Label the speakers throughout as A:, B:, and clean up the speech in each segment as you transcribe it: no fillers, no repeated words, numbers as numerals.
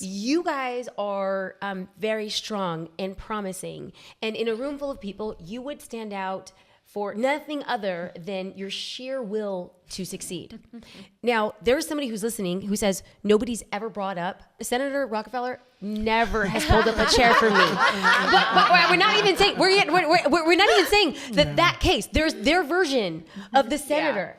A: You guys are very strong and promising. And in a room full of people, you would stand out for nothing other than your sheer will to succeed. Now, there's somebody who's listening who says, nobody's ever brought up, Senator Rockefeller never has pulled up a chair for me. But we're not even saying, we're not even saying that case. There's their version of the senator.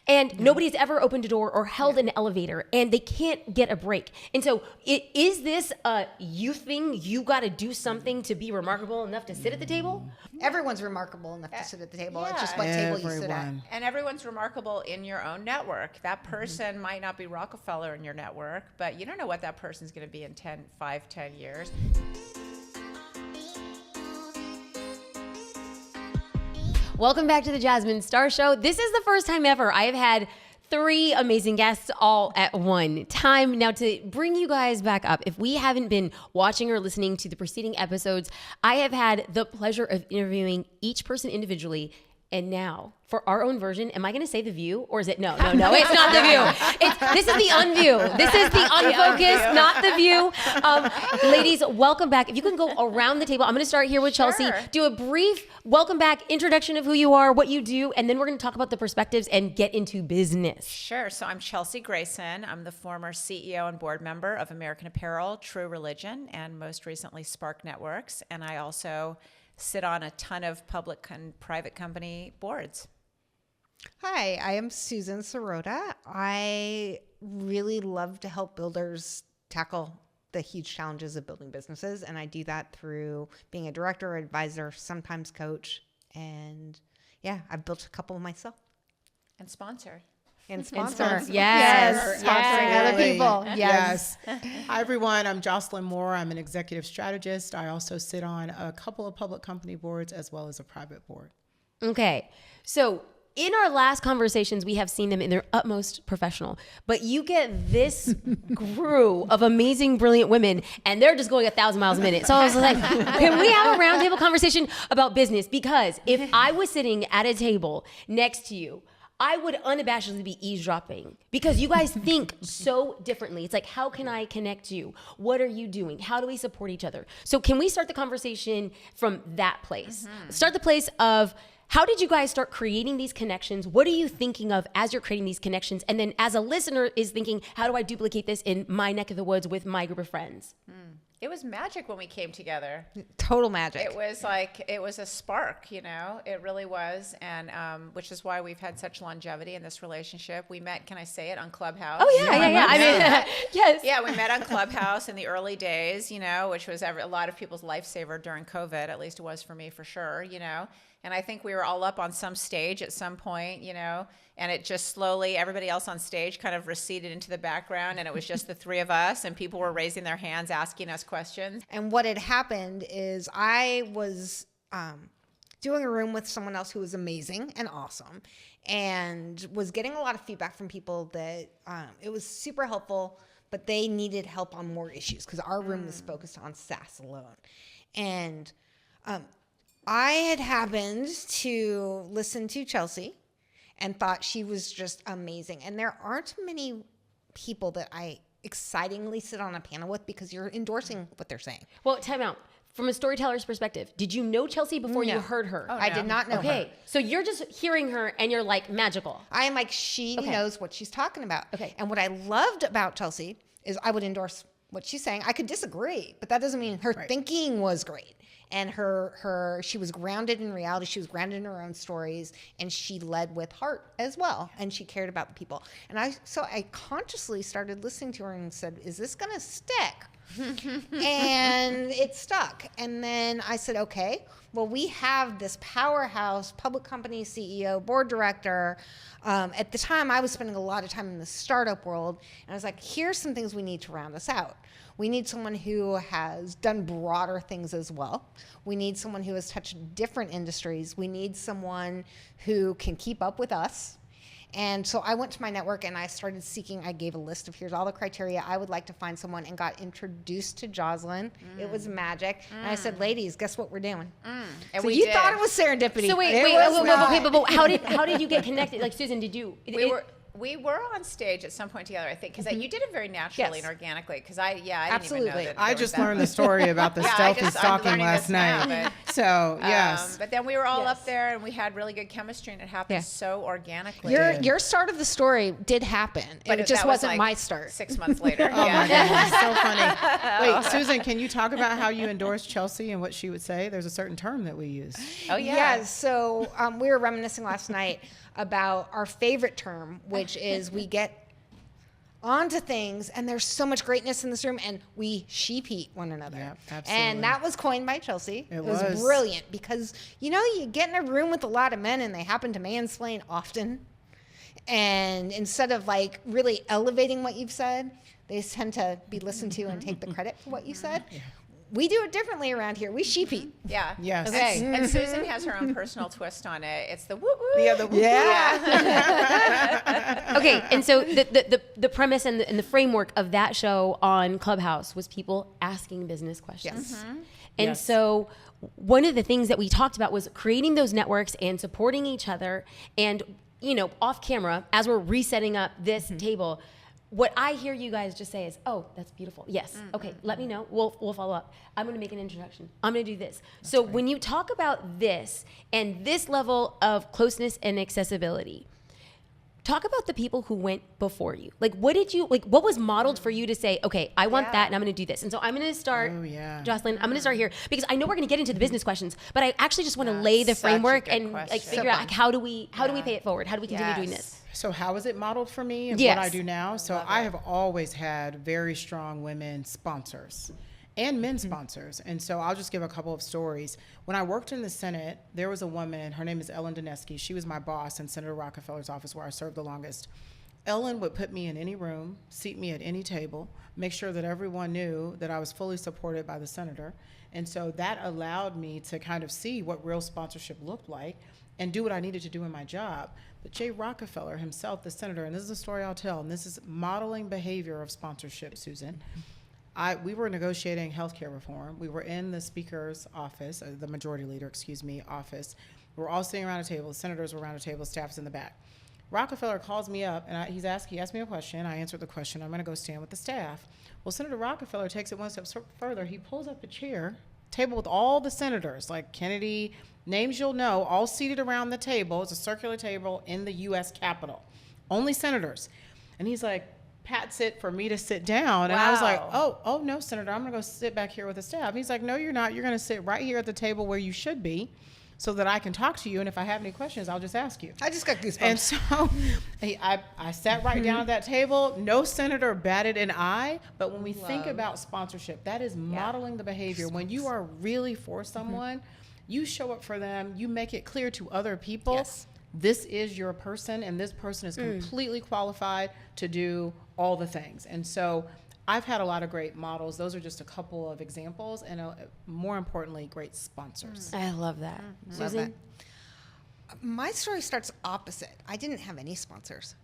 A: And nobody's ever opened a door or held an elevator, and they can't get a break. And so is this a you thing? You got to do something to be remarkable enough to sit at the table?
B: Everyone's remarkable enough to sit at the table. It's just what table you sit at.
C: And everyone's remarkable in your own network. That person might not be Rockefeller in your network, but you don't know what that person's going to be in 10 years.
A: Welcome back to the Jasmine Star Show. This is the first time ever I have had 3 amazing guests all at one time. Now, to bring you guys back up, if we haven't been watching or listening to the preceding episodes, I have had the pleasure of interviewing each person individually. And now, for our own version, am I going to say The View? Or is it, no, it's not The View. This is the Unview. This is the Unfocused, not The View. Ladies, welcome back. If you can go around the table, I'm going to start here with Chelsea. Do a brief welcome back introduction of who you are, what you do, and then we're going to talk about the perspectives and get into business.
C: Sure. So I'm Chelsea Grayson. I'm the former CEO and board member of American Apparel, True Religion, and most recently Spark Networks. And I also sit on a ton of public and private company boards.
B: Hi, I am Susan Sierota. I really love to help builders tackle the huge challenges of building businesses, and I do that through being a director, advisor, sometimes coach, and I've built a couple myself.
C: And sponsored.
B: And sponsor.
A: Yes.
B: Sponsoring other people.
D: Yes. Hi, everyone. I'm Jocelyn Moore. I'm an executive strategist. I also sit on a couple of public company boards as well as a private board.
A: Okay. So in our last conversations, we have seen them in their utmost professional, but you get this crew of amazing, brilliant women, and they're just going 1,000 miles a minute. So I was like, can we have a roundtable conversation about business? Because if I was sitting at a table next to you, I would unabashedly be eavesdropping because you guys think so differently. It's like, how can I connect you? What are you doing? How do we support each other? So can we start the conversation from that place? Start the place of, how did you guys start creating these connections? What are you thinking of as you're creating these connections? And then as a listener is thinking, how do I duplicate this in my neck of the woods with my group of friends?
C: It was magic when we came together.
B: Total magic.
C: It was a spark, it really was. And which is why we've had such longevity in this relationship. We met, can I say it, on Clubhouse?
A: Oh, yeah. I mean, yes.
C: Yeah, we met on Clubhouse in the early days, which was a lot of people's lifesaver during COVID. At least it was for me, for sure, And I think we were all up on some stage at some point, and it just slowly, everybody else on stage kind of receded into the background, and it was just the 3 of us, and people were raising their hands, asking us questions.
B: And what had happened is I was doing a room with someone else who was amazing and awesome, and was getting a lot of feedback from people that it was super helpful, but they needed help on more issues because our room was focused on SaaS alone. And I had happened to listen to Chelsea and thought she was just amazing. And there aren't many people that I excitingly sit on a panel with because you're endorsing what they're saying.
A: Well, time out. From a storyteller's perspective, did you know Chelsea before you heard her?
B: Oh, no. I did not know her.
A: Okay, so you're just hearing her and you're like, magical.
B: I am like, she knows what she's talking about.
A: Okay.
B: And what I loved about Chelsea is I would endorse what she's saying. I could disagree, but that doesn't mean her thinking was great. And she was grounded in reality. She was grounded in her own stories, and she led with heart as well. And she cared about the people. And so I consciously started listening to her and said, is this going to stick? And it stuck. And then I said, okay, well, we have this powerhouse public company CEO, board director. At the time, I was spending a lot of time in the startup world. And I was like, here's some things we need to round us out. We need someone who has done broader things as well. We need someone who has touched different industries. We need someone who can keep up with us. And so I went to my network and I started seeking. I gave a list of here's all the criteria I would like to find someone, and got introduced to Jocelyn. It was magic. And I said, ladies, guess what we're doing?
C: And
B: so you thought it was serendipity.
A: So wait, but how did you get connected? Like, Susan, did you?
C: We were on stage at some point together, I think, because you did it very naturally
B: Yes.
C: and organically. Because I didn't even know
B: Absolutely.
C: that.
D: I
C: there was
D: just
C: that
D: learned the
C: much.
D: story about the
C: Yeah,
D: stealthy
C: I'm
D: stalking
C: learning
D: last
C: this now,
D: night. So, yes.
C: But then we were all
B: Yes.
C: up there and we had really good chemistry, and it happened
B: Yeah.
C: so organically.
B: Your start of the story did happen.
C: But
B: It just
C: that was
B: wasn't
C: like
B: my start.
C: 6 months later.
D: Oh my goodness, so funny. Wait, Susan, can you talk about how you endorsed Chelsea and what she would say? There's a certain term that we use.
C: Oh yeah.
B: Yes. So we were reminiscing last night about our favorite term, which is we get onto things and there's so much greatness in this room and we sheep eat one another.
D: Yeah, absolutely.
B: And that was coined by Chelsea. It was
D: was.
B: brilliant because, you get in a room with a lot of men and they happen to mansplain often. And instead of like really elevating what you've said, they tend to be listened to and take the credit for what you said. We do it differently around here. We sheep eat.
C: Yeah.
D: Yes.
B: Okay.
C: And Susan has her own personal twist on it. It's the woo woo.
D: Yeah, the
A: Okay, and so the premise and the framework of that show on Clubhouse was people asking business questions.
B: Yes.
A: And
D: Yes.
A: so one of the things that we talked about was creating those networks and supporting each other. And, off camera, as we're resetting up this table, what I hear you guys just say is, oh, that's beautiful. Yes. Okay, let me know. We'll follow up. I'm going to make an introduction. I'm going to do this. So when you talk about this and this level of closeness and accessibility, talk about the people who went before you. Like, what was modeled for you to say, okay, I want that and I'm going to do this. And so I'm going to start, Jocelyn, I'm going to start here because I know we're going to get into the business questions, but I actually just want to lay the
C: such a
A: framework
C: good
A: and
C: question.
A: figure out how do we pay it forward? How do we continue doing this?
D: So how is it modeled for me and
A: Yes.
D: what I do now? So I have always had very strong women sponsors and men sponsors. And so I'll just give a couple of stories. When I worked in the Senate, there was a woman, her name is Ellen Dineski. She was my boss in Senator Rockefeller's office where I served the longest. Ellen would put me in any room, seat me at any table, make sure that everyone knew that I was fully supported by the senator. And so that allowed me to kind of see what real sponsorship looked like and do what I needed to do in my job. But Jay Rockefeller himself, the senator, and this is a story I'll tell, and this is modeling behavior of sponsorship, Susan. We were negotiating healthcare reform. We were in the speaker's office, the majority leader, office. We were all sitting around a table. The senators were around a table, staff's in the back. Rockefeller calls me up, and he asked me a question. I answered the question. I'm going to go stand with the staff. Well, Senator Rockefeller takes it one step further. He pulls up a chair, table with all the senators, like Kennedy, names you'll know, all seated around the table. It's a circular table in the U.S. Capitol. Only senators. And he's like, pats it for me to sit down. And I was like, oh, no, Senator, I'm going to go sit back here with the staff. He's like, no, you're not. You're going to sit right here at the table where you should be so that I can talk to you. And if I have any questions, I'll just ask you.
B: I just got goosebumps.
D: And so I sat right down at that table. No senator batted an eye. But when we think about sponsorship, that is modeling the behavior. When you are really for someone, you show up for them. You make it clear to other people.
B: Yes.
D: This is your person, and this person is completely qualified to do all the things. And so I've had a lot of great models. Those are just a couple of examples, and more importantly, great sponsors.
A: I love that. Susan?
B: My story starts opposite. I didn't have any sponsors.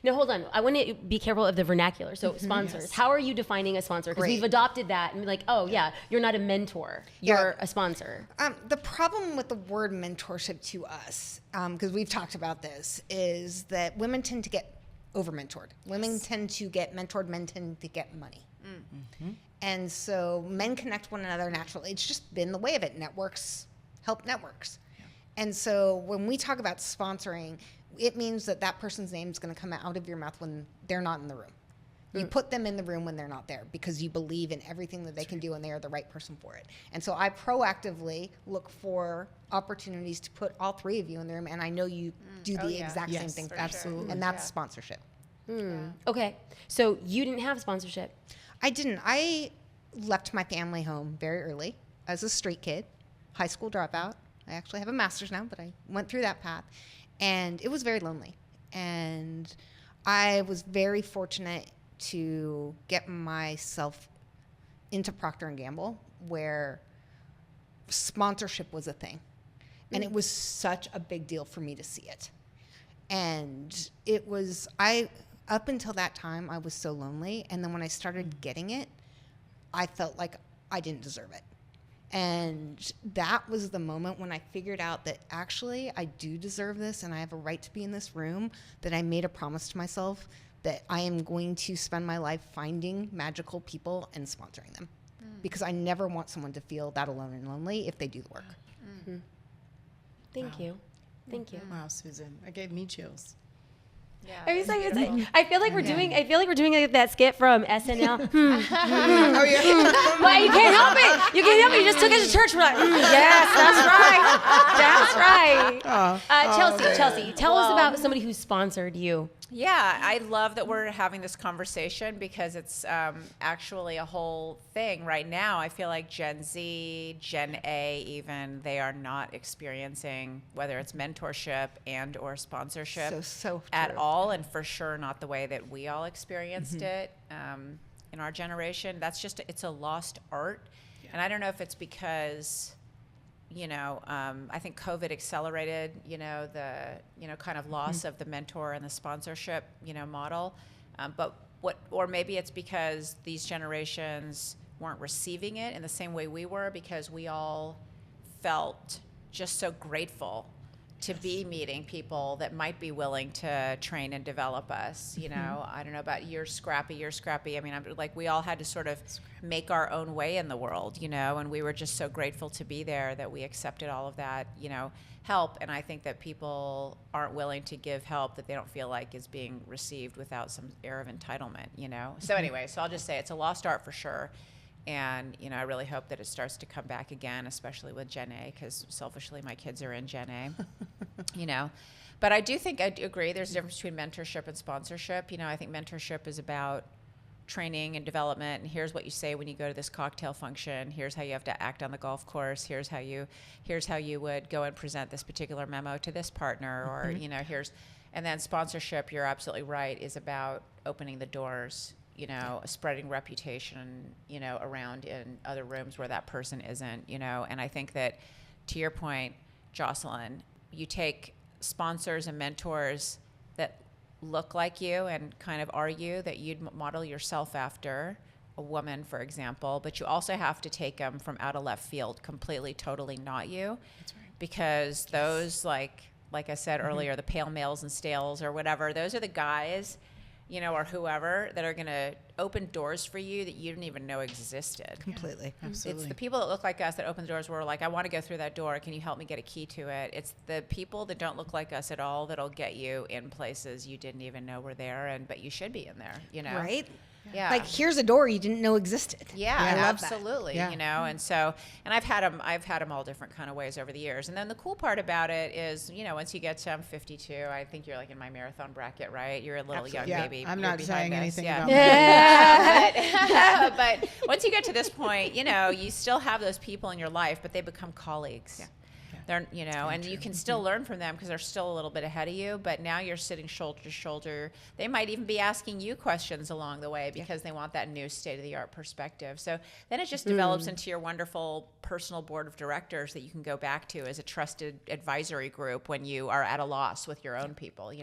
A: No, hold on. I want to be careful of the vernacular. So sponsors, how are you defining a sponsor? Because we've
B: Great.
A: adopted that and be like, oh yeah, you're not a mentor. You're a sponsor.
B: The problem with the word mentorship to us, because we've talked about this, is that women tend to get over-mentored. Women tend to get mentored, men tend to get money. And so men connect one another naturally. It's just been the way of it. Networks help networks. And so when we talk about sponsoring, it means that that person's name is going to come out of your mouth when they're not in the room. You put them in the room when they're not there because you believe in everything that they can do and they are the right person for it. And so I proactively look for opportunities to put all three of you in the room, and I know you do the exact same thing.
D: Absolutely.
B: And that's sponsorship.
A: Okay. So you didn't have sponsorship.
B: I didn't. I left my family home very early as a street kid, high school dropout. I actually have a master's now, but I went through that path. And it was very lonely. And I was very fortunate to get myself into Procter & Gamble, where sponsorship was a thing. And it was such a big deal for me to see it. And it was, up until that time, I was so lonely. And then when I started getting it, I felt like I didn't deserve it. And that was the moment when I figured out that actually I do deserve this and I have a right to be in this room, that I made a promise to myself that I am going to spend my life finding magical people and sponsoring them. Because I never want someone to feel that alone and lonely if they do the work.
A: Thank you. Thank you.
D: Wow, Susan, that gave me chills.
C: Yeah,
A: I was like,
C: beautiful.
A: I feel like we're doing. I feel like we're doing like that skit from SNL.
D: Oh yeah.
A: Well, you can't help it. You can't help it. You just took us to church. We're like, yes, that's right. That's right. Chelsea, tell us about somebody who sponsored you.
C: Yeah, I love that we're having this conversation because it's actually a whole thing right now. I feel like Gen Z, Gen A even, they are not experiencing whether it's mentorship and or sponsorship
B: So
C: at
B: true.
C: all, and for sure not the way that we all experienced it in our generation. That's just, it's a lost art. And I don't know if it's because... I think COVID accelerated, the, kind of loss of the mentor and the sponsorship, model. Or maybe it's because these generations weren't receiving it in the same way we were, because we all felt just so grateful to be meeting people that might be willing to train and develop us. I don't know about you're scrappy. I mean, I'm like, we all had to sort of make our own way in the world, and we were just so grateful to be there that we accepted all of that, help. And I think that people aren't willing to give help that they don't feel like is being received without some air of entitlement, So anyway, so I'll just say it's a lost art for sure. And, I really hope that it starts to come back again, especially with Gen A, because selfishly my kids are in Gen A, But I do think I do agree there's a difference between mentorship and sponsorship. I think mentorship is about training and development, and here's what you say when you go to this cocktail function. Here's how you have to act on the golf course. Here's how you would go and present this particular memo to this partner, or, and then sponsorship, you're absolutely right, is about opening the doors, spreading reputation, around in other rooms where that person isn't, and I think that, to your point, Jocelyn, you take sponsors and mentors that look like you and kind of are you, that you'd model yourself after, a woman, for example, but you also have to take them from out of left field, completely, totally not you. That's right. Because those, like I said earlier, the pale males and stales or whatever, those are the guys, or whoever, that are going to open doors for you that you didn't even know existed.
B: Completely.
D: Absolutely.
C: It's the people that look like us that open the doors where we're like, I want to go through that door. Can you help me get a key to it? It's the people that don't look like us at all that'll get you in places you didn't even know were there, but you should be in there,
B: Right?
C: Yeah.
B: Like, here's a door you didn't know existed.
C: Yeah,
B: I love that.
C: absolutely.
D: Yeah.
C: And so, and I've had them all different kind of ways over the years. And then the cool part about it is, once you get to, I'm 52, I think you're like in my marathon bracket, right? You're a little young baby.
D: I'm
C: You're
D: not
C: behind
D: saying
C: us.
D: anything
C: Yeah.
D: about
C: But once you get to this point, you still have those people in your life, but they become colleagues. Yeah. They're, and you can still learn from them because they're still a little bit ahead of you, but now you're sitting shoulder to shoulder. They might even be asking you questions along the way because they want that new state-of-the-art perspective. So then it just develops into your wonderful personal board of directors that you can go back to as a trusted advisory group when you are at a loss with your own people, And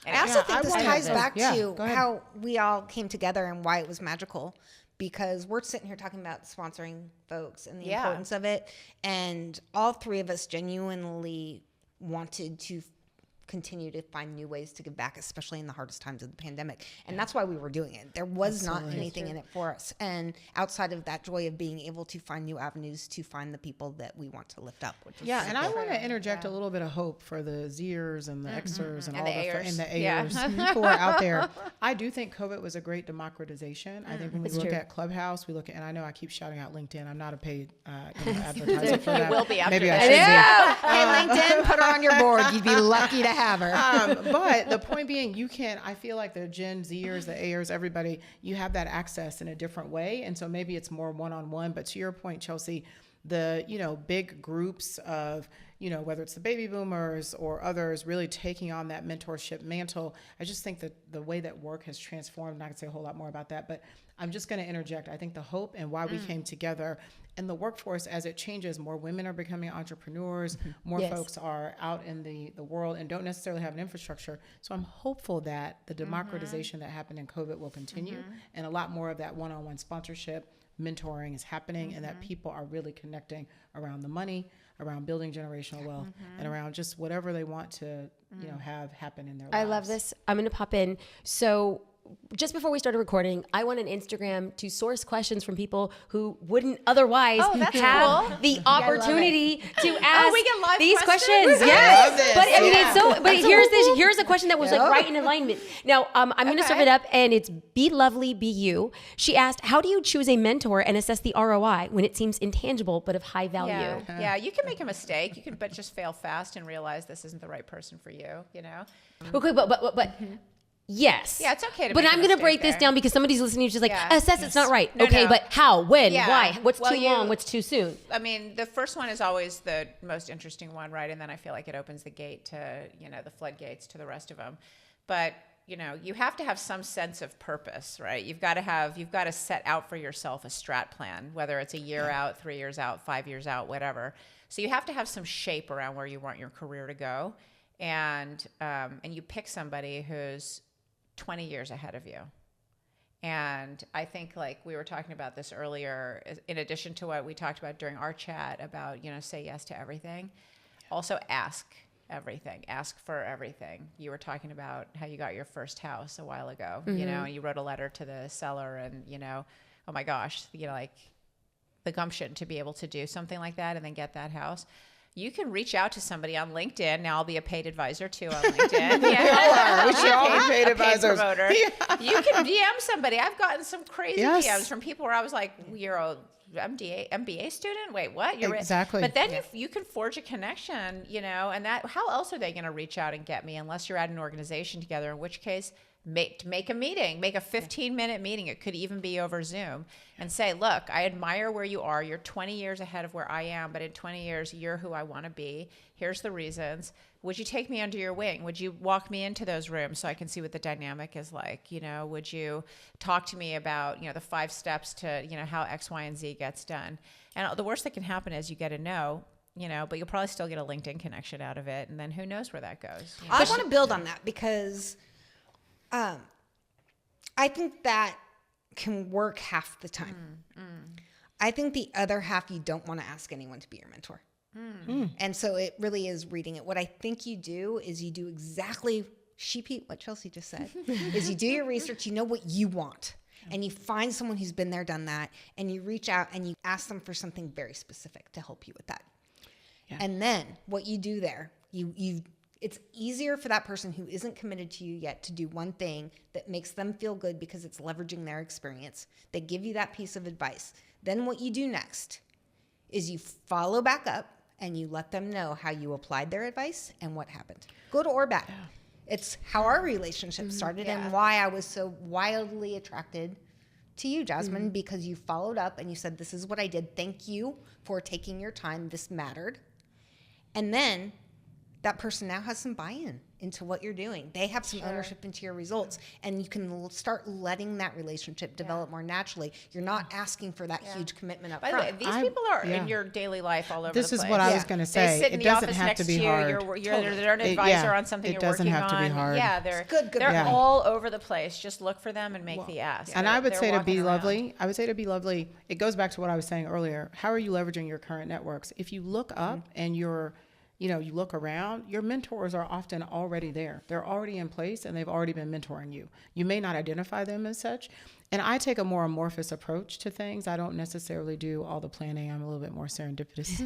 B: I also think this ties back
D: Yeah,
B: to
D: go ahead.
B: how we all came together and why it was magical. Because we're sitting here talking about sponsoring folks and the importance of it. And all three of us genuinely wanted to continue to find new ways to give back, especially in the hardest times of the pandemic. And that's why we were doing it. There was not anything in it for us. And outside of that joy of being able to find new avenues to find the people that we want to lift up. Which is
D: and I want to interject a little bit of hope for the Zers and the Xers and all
C: the
D: the
C: Ayers.
D: and the Ayers who are out there. I do think COVID was a great democratization. I think when we look at Clubhouse, we look at, and I know I keep shouting out LinkedIn. I'm not a paid advertiser for that.
C: You will be after
D: Maybe I
C: this.
D: should be.
B: Hey, LinkedIn, put her on your board. You'd be lucky to have her.
D: But the point being, I feel like the Gen Zers, the Ayers, everybody, you have that access in a different way. And so maybe it's more one-on-one. But to your point, Chelsea, the, big groups of, whether it's the baby boomers or others really taking on that mentorship mantle, I just think that the way that work has transformed, and I could say a whole lot more about that, but I'm just going to interject. I think the hope and why we came together in the workforce, as it changes, more women are becoming entrepreneurs, more folks are out in the world and don't necessarily have an infrastructure. So I'm hopeful that the democratization that happened in COVID will continue and a lot more of that one-on-one sponsorship, mentoring is happening and that people are really connecting around the money, around building generational wealth, and around just whatever they want to, you know, have happen in their lives.
A: I love this. I'm going to pop in. So just before we started recording, I went on Instagram to source questions from people who wouldn't otherwise have the opportunity to ask
C: we get live
A: these
C: questions?
A: questions.
D: I
A: Yes.
D: love this.
A: But I mean,
D: Yeah.
A: it's so, but here's a question that was like right in alignment. Now, I'm going to serve it up, and it's Be Lovely, Be You. She asked, how do you choose a mentor and assess the ROI when it seems intangible but of high value?
C: Yeah, you can make a mistake. You can, but just fail fast and realize this isn't the right person for you. You know.
A: Okay, but yes.
C: Yeah, it's okay to
A: But
C: make a
A: I'm going to
C: mistake
A: break this
C: there.
A: down because somebody's listening who's just like,
C: Yeah.
A: assess it's not right.
C: No,
A: Okay,
C: no.
A: but how? When?
C: Yeah.
A: Why? What's
C: Well,
A: too long? What's too soon?
C: I mean, the first one is always the most interesting one, right? And then I feel like it opens the gate to, you know, the floodgates to the rest of them. But, you know, you have to have some sense of purpose, right? You've got to set out for yourself a strat plan, whether it's a year out, 3 years out, 5 years out, whatever. So you have to have some shape around where you want your career to go. And you pick somebody who's 20 years ahead of you. And I think, like we were talking about this earlier, in addition to what we talked about during our chat about, you know, say yes to everything, also ask everything, ask for everything. You were talking about how you got your first house a while ago, you know, and you wrote a letter to the seller and, you know, oh my gosh, you know, like the gumption to be able to do something like that and then get that house. You can reach out to somebody on LinkedIn. Now I'll be a paid advisor too on LinkedIn. Yeah.
D: We should all be paid advisors.
C: Promoter.
D: Yeah.
C: You can DM somebody. I've gotten some crazy
D: Yes.
C: DMs from people where I was like, "You're a MBA student? Wait, what?"
D: Exactly.
C: But then you can forge a connection, you know, and that how else are they going to reach out and get me unless you're at an organization together? In which case, make a meeting, make a 15-minute meeting. It could even be over Zoom and say, look, I admire where you are. You're 20 years ahead of where I am, but in 20 years, you're who I want to be. Here's the reasons. Would you take me under your wing? Would you walk me into those rooms so I can see what the dynamic is like? You know, would you talk to me about, you know, the 5 steps to, you know, how X, Y, and Z gets done? And the worst that can happen is you get a no, you know, but you'll probably still get a LinkedIn connection out of it. And then who knows where that goes. You know?
B: I want to build on that because I think that can work half the time. I think the other half, you don't want to ask anyone to be your mentor. And so it really is reading it. What I think you do is you do exactly what Chelsea just said, is you do your research, you know what you want, and you find someone who's been there, done that, and you reach out and you ask them for something very specific to help you with that. Yeah. And then what you do there, it's easier for that person who isn't committed to you yet to do one thing that makes them feel good because it's leveraging their experience. They give you that piece of advice. Then what you do next is you follow back up and you let them know how you applied their advice and what happened. Good or bad. Yeah. It's how our relationship started and why I was so wildly attracted to you, Jasmine, because you followed up and you said, this is what I did. Thank you for taking your time. This mattered. And then that person now has some buy-in into what you're doing. They have some ownership into your results, and you can start letting that relationship develop more naturally. You're not asking for that huge commitment up
C: By
B: front.
C: the way, these people are in your daily life all over the place.
D: This is what I was going to say.
C: They sit in
D: it
C: the
D: doesn't
C: office
D: have
C: next
D: to be
C: you.
D: hard.
C: They're an advisor on something
D: it
C: you're working on.
D: doesn't have to be hard.
C: Yeah, they're
B: good.
C: They're
B: Yeah.
C: all over the place. Just look for them and make the ask.
D: And I would say to be
C: walking
D: lovely, it goes back to what I was saying earlier. How are you leveraging your current networks? If you look up and you look around, your mentors are often already there. They're already in place and they've already been mentoring you. You may not identify them as such. And I take a more amorphous approach to things. I don't necessarily do all the planning. I'm a little bit more serendipitous.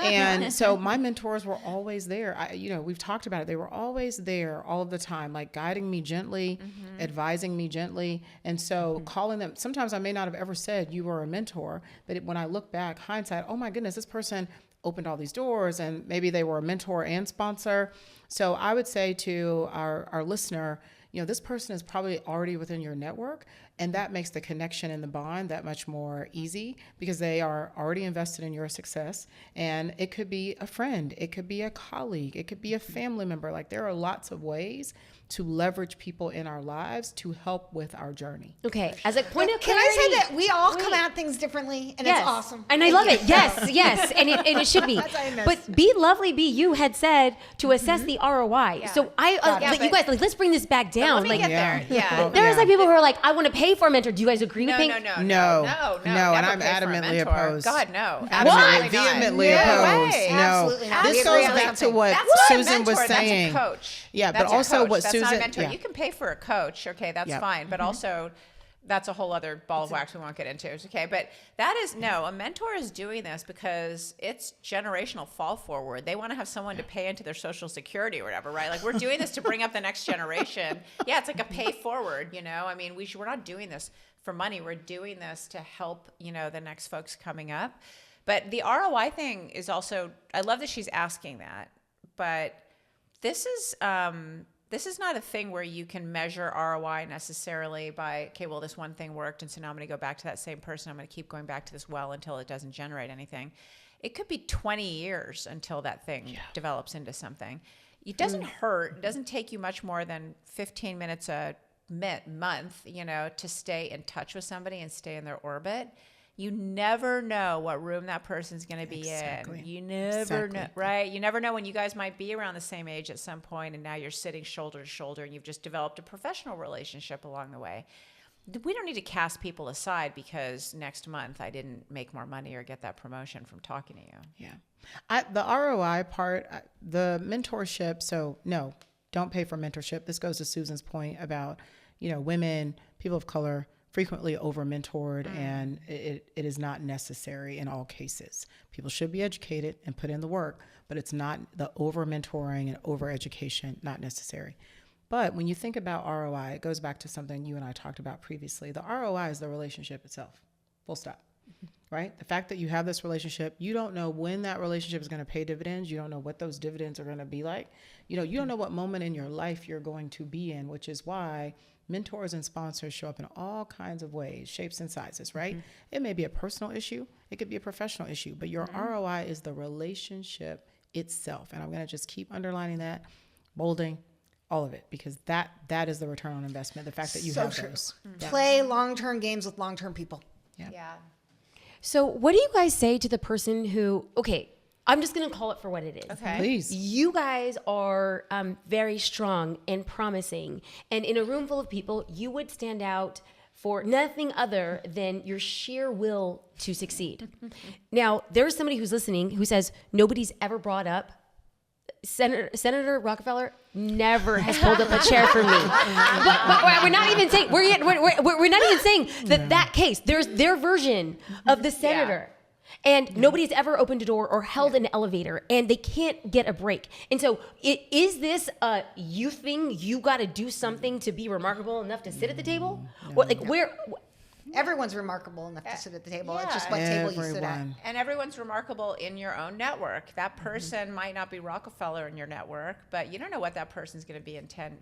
D: And so my mentors were always there. We've talked about it. They were always there all of the time, like guiding me gently, advising me gently. And so calling them, sometimes I may not have ever said you were a mentor, but when I look back, hindsight, oh my goodness, this person opened all these doors and maybe they were a mentor and sponsor. So I would say to our listener, this person is probably already within your network, and that makes the connection and the bond that much more easy because they are already invested in your success. And it could be a friend, it could be a colleague, it could be a family member. Like there are lots of ways to leverage people in our lives to help with our journey.
A: Okay, as a point of clarity.
B: Can I say that we all come at things differently, and it's awesome.
A: And I love it. Yes, and it should be. But Be Lovely, Be You had said to assess the ROI.
C: Yeah.
A: So you guys, let's bring this back down.
C: Let me get there. Yeah.
A: There's like people who are like, I want to pay pay for a mentor. Do you guys agree with me?
C: No,
D: No,
C: never
D: and I'm
C: pay for a
D: adamantly
C: mentor.
D: opposed.
C: God, no.
D: Adamantly,
C: Absolutely not.
D: vehemently
C: No
D: opposed.
C: way.
D: No,
B: Absolutely not.
D: this
B: We
D: goes
B: agree on
D: back
B: that
D: to
B: thing.
D: what
C: That's not
D: Susan
C: a mentor,
D: was saying.
C: That's a coach.
D: Yeah,
C: That's
D: but
C: a
D: also
C: coach.
D: what
C: that's
D: Susan.
C: not a mentor.
D: Yeah.
C: You can pay for a coach. Okay, that's
D: Yep.
C: fine. But also, that's a whole other ball of wax we won't get into. Okay, but that is no. A mentor is doing this because it's generational fall forward. They want to have someone to pay into their Social Security or whatever, right? Like we're doing this to bring up the next generation. Yeah, it's like a pay forward. You know, I mean, we're not doing this for money. We're doing this to help the next folks coming up. But the ROI thing is also. I love that she's asking that, but this is not a thing where you can measure ROI necessarily by, okay, well, this one thing worked, and so now I'm going to go back to that same person. I'm going to keep going back to this well until it doesn't generate anything. It could be 20 years until that thing develops into something. It doesn't hurt. It doesn't take you much more than 15 minutes a month, to stay in touch with somebody and stay in their orbit. You never know what room that person's going to be in. You never know, right? You never know when you guys might be around the same age at some point, and now you're sitting shoulder to shoulder, and you've just developed a professional relationship along the way. We don't need to cast people aside because next month I didn't make more money or get that promotion from talking to you.
D: Yeah. The ROI part, the mentorship. So no, don't pay for mentorship. This goes to Susan's point about, women, people of color, frequently over-mentored, and it is not necessary in all cases. People should be educated and put in the work, but it's not the over-mentoring and over-education, not necessary. But when you think about ROI, it goes back to something you and I talked about previously. The ROI is the relationship itself, full stop, right? The fact that you have this relationship, you don't know when that relationship is going to pay dividends. You don't know what those dividends are going to be like. You don't know what moment in your life you're going to be in, which is why mentors and sponsors show up in all kinds of ways, shapes and sizes, right? It may be a personal issue. It could be a professional issue, but your ROI is the relationship itself. And I'm going to just keep underlining that, bolding, all of it, because that is the return on investment. The fact that you
B: So
D: have
B: true.
D: those.
B: Play long-term games with long-term people.
C: Yeah.
A: So what do you guys say to the person who, okay, I'm just going to call it for what it is.
C: Okay.
D: Please.
A: You guys are very strong and promising. And in a room full of people, you would stand out for nothing other than your sheer will to succeed. Now, there's somebody who's listening who says, nobody's ever brought up Senator Rockefeller never has pulled up a chair for me. But we're not even saying we're not even saying that case. There's their version of the senator. And nobody's ever opened a door or held an elevator, and they can't get a break. And so, is this a you thing? You got to do something to be remarkable enough to sit at the table? Where?
B: Everyone's remarkable enough to sit at the table. It's just what table you sit at.
D: Everyone.
C: And everyone's remarkable in your own network. That person might not be Rockefeller in your network, but you don't know what that person's going to be in 10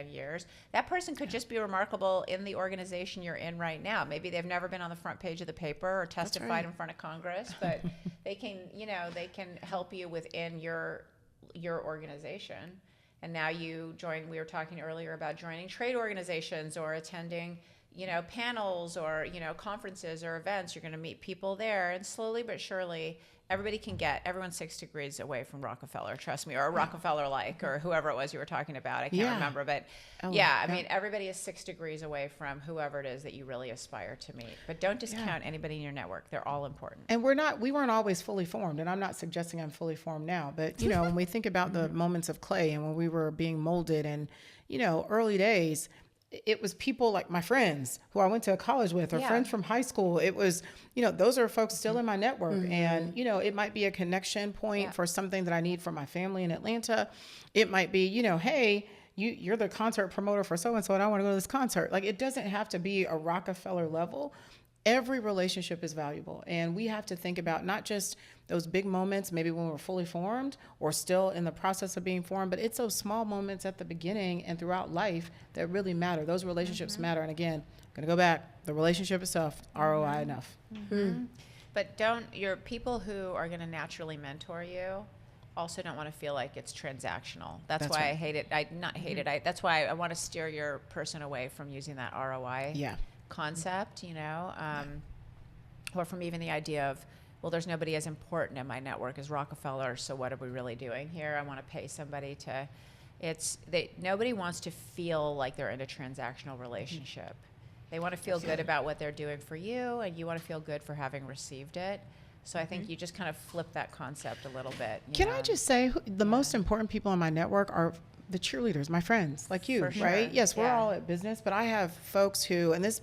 C: years. That person could just be remarkable in the organization you're in right now. Maybe they've never been on the front page of the paper or testified in front of Congress, but they can help you within your organization. And now you join, we were talking earlier about joining trade organizations or attending panels or, conferences or events. You're going to meet people there, and slowly but surely, everyone's 6 degrees away from Rockefeller, trust me, or Rockefeller-like, or whoever it was you were talking about. I can't remember, but I mean, everybody is 6 degrees away from whoever it is that you really aspire to meet. But don't discount anybody in your network. There all important.
D: And we weren't always fully formed, and I'm not suggesting I'm fully formed now, but when we think about the moments of clay and when we were being molded and, early days, it was people like my friends who I went to college with or friends from high school. It was, those are folks still in my network. And, it might be a connection point for something that I need for my family in Atlanta. It might be, hey, you're the concert promoter for so-and-so and I want to go to this concert. Like, it doesn't have to be a Rockefeller level. Every relationship is valuable. And we have to think about not just those big moments, maybe when we're fully formed or still in the process of being formed, but it's those small moments at the beginning and throughout life that really matter. Those relationships matter. And again, I'm going to go back. The relationship itself, ROI enough.
C: But your people who are going to naturally mentor you also don't want to feel like it's transactional. That's why right. I hate it. That's why I want to steer your person away from using that ROI concept, or from even the idea of, well, there's nobody as important in my network as Rockefeller, so what are we really doing here? I want to pay somebody to, nobody wants to feel like they're in a transactional relationship. They want to feel good about what they're doing for you, and you want to feel good for having received it. So I think you just kind of flip that concept a little bit.
D: Can I just say, the most important people in my network are the cheerleaders, my friends, like you,
C: For sure.
D: right? Yes, we're
C: Yeah.
D: all at business, but I have folks who, and this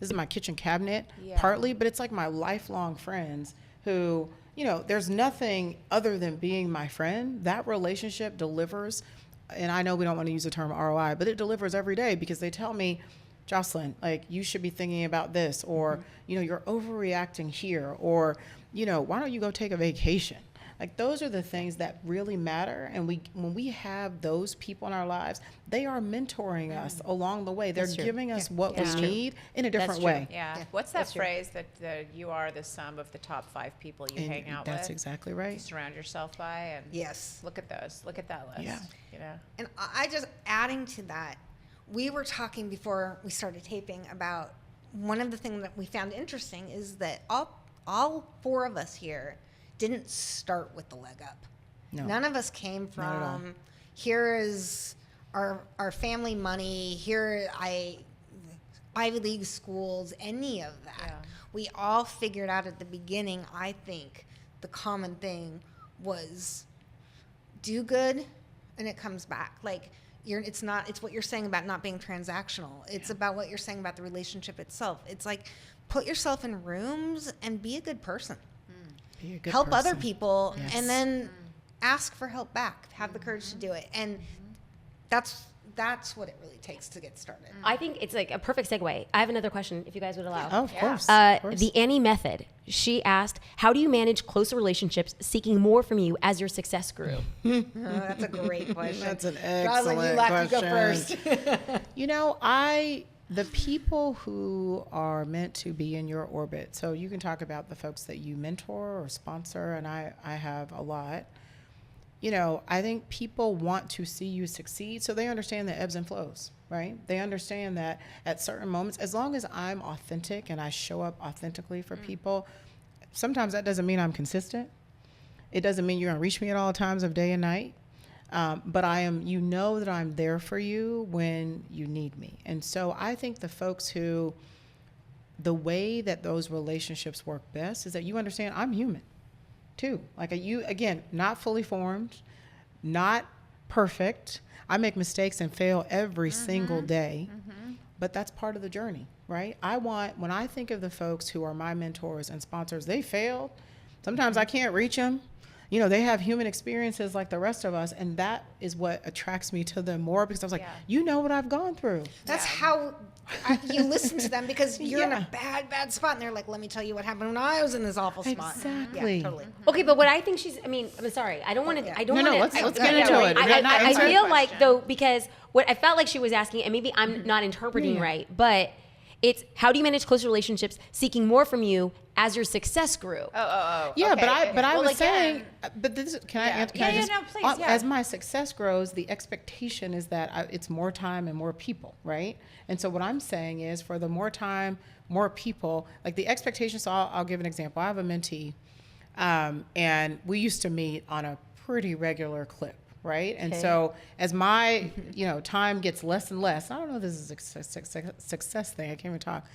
D: is my kitchen cabinet partly, but it's like my lifelong friends who, there's nothing other than being my friend. That relationship delivers, and I know we don't want to use the term ROI, but it delivers every day because they tell me, Jocelyn, like, you should be thinking about this, or, you're overreacting here, or, why don't you go take a vacation? Like, those are the things that really matter. And when we have those people in our lives, they are mentoring us along the way. They're giving us what we need in a different way.
C: Yeah. What's that phrase that you are the sum of the top 5 people you hang out with?
D: That's exactly right.
C: You surround yourself by, and
B: Yes.
C: look at those. Look at that list.
D: Yeah.
B: And I just adding to that, we were talking before we started taping about one of the things that we found interesting is that all 4 of us here didn't start with the leg up.
D: No.
B: None of us came
D: Not at all.
B: from here is our family money, here Ivy League schools, any of that.
C: Yeah.
B: We all figured out at the beginning, I think, the common thing was do good and it comes back. Like, it's what you're saying about not being transactional. It's about what you're saying about the relationship itself. It's like, put yourself in rooms and be a good person.
D: Be a good
B: Help other
D: person.
B: people,
D: Yes.
B: and then ask for help back. Have the courage to do it. And that's what it really takes to get started.
A: I think it's like a perfect segue. I have another question, if you guys would allow.
D: Oh, of course. Of course.
A: The Annie method. She asked, how do you manage closer relationships seeking more from you as your success grew?
B: Oh, that's a great question.
D: That's an
B: Jocelyn,
D: excellent
B: you left, you go
D: question.
B: first.
D: The people who are meant to be in your orbit, so you can talk about the folks that you mentor or sponsor, and I have a lot. I think people want to see you succeed, so they understand the ebbs and flows, right? They understand that at certain moments, as long as I'm authentic and I show up authentically for people, sometimes that doesn't mean I'm consistent. It doesn't mean you're going to reach me at all times of day and night. But that I'm there for you when you need me. And so I think the folks who, the way that those relationships work best is that you understand I'm human too. Like again, not fully formed, not perfect. I make mistakes and fail every single day, but that's part of the journey, right? When I think of the folks who are my mentors and sponsors, they failed. Sometimes I can't reach them. They have human experiences like the rest of us, and that is what attracts me to them more, because I was like, what I've gone through.
B: That's how you listen to them, because you're in a bad spot, and they're like, let me tell you what happened when I was in this awful spot.
D: Exactly.
B: Yeah, totally.
A: Okay, but what I think I'm sorry. I don't want to. I don't
D: No,
A: want to.
D: let's get into it.
A: I feel like, though, because what I felt like she was asking, and maybe I'm not interpreting right, but it's how do you manage close relationships seeking more from you as your success grew?
C: Oh.
D: Yeah,
C: okay.
D: but I was
C: again,
D: saying, but this can I answer?
C: Yeah, no, please, yeah.
D: As my success grows, the expectation is that it's more time and more people, right? And so what I'm saying is, for the more time, more people, like the expectation. So I'll give an example. I have a mentee, and we used to meet on a pretty regular clip. Right. And so as my, time gets less and less, I don't know if this is a success thing. I can't even talk.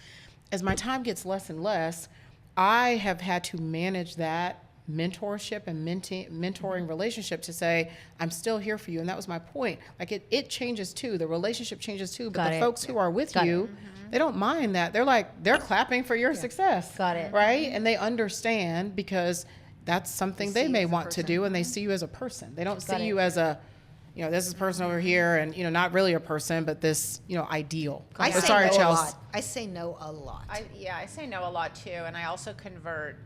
D: As my time gets less and less, I have had to manage that mentorship and mentoring relationship to say, I'm still here for you. And that was my point. Like it changes too. The relationship changes too. But the folks who are with you, they don't mind that. They're clapping for your success.
A: Got it.
D: Right. And they understand, because that's something they may want to do, and they see you as a person. They don't see you as a, this is a person over here, and not really a person, but this, ideal.
B: I say
D: Sorry,
B: no
D: Chelsea.
B: a lot. I say no a lot.
C: I say no a lot too, and I also convert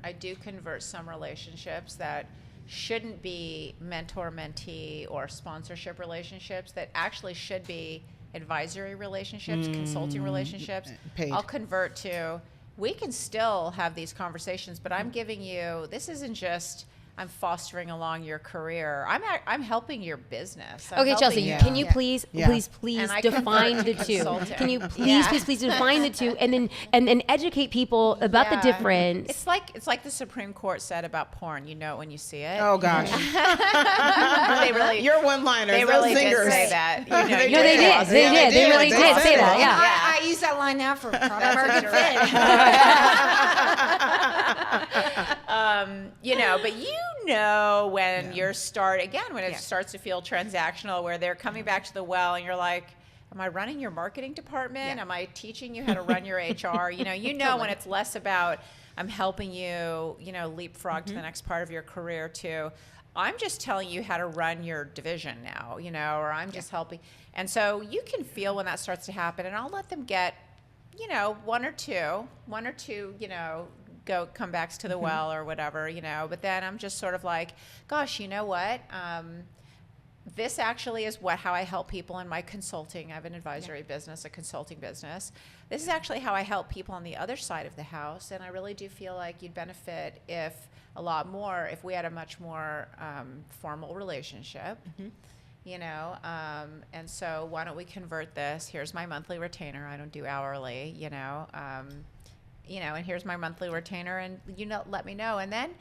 C: some relationships that shouldn't be mentor-mentee or sponsorship relationships, that actually should be advisory relationships, consulting relationships.
D: Paid.
C: I'll convert to, we can still have these conversations, but I'm giving you, this isn't just I'm fostering along your career. I'm helping your business. I'm
A: Okay,
C: helping
A: Chelsea,
C: you.
A: can you please
C: And I
A: define
C: convert
A: the
C: to
A: two?
C: consulting.
A: Can you please define the two, and then educate people about the difference?
C: It's like the Supreme Court said about porn. You know it when you see it.
D: Oh gosh,
C: They really,
D: your one-liners,
C: they
D: those
C: really did
D: zingers.
C: say that. You know,
A: No,
C: you're
A: they did.
C: awesome.
A: They really did say that. Yeah.
B: I use that line now for product market fit.
C: You know, but when you're when it starts to feel transactional, where they're coming back to the well and you're like, am I running your marketing department? Am I teaching you how to run your HR? When it's less about I'm helping you, leapfrog to the next part of your career to I'm just telling you how to run your division now, or I'm just helping. And so you can feel when that starts to happen, and I'll let them get, one or two, come backs to the well or whatever, but then I'm just sort of like, gosh, you know what? This actually is how I help people in my consulting. I have an advisory business, a consulting business. This is actually how I help people on the other side of the house. And I really do feel like you'd benefit if we had a much more formal relationship, and so why don't we convert this? Here's my monthly retainer. I don't do hourly, and here's my monthly retainer, and let me know. And then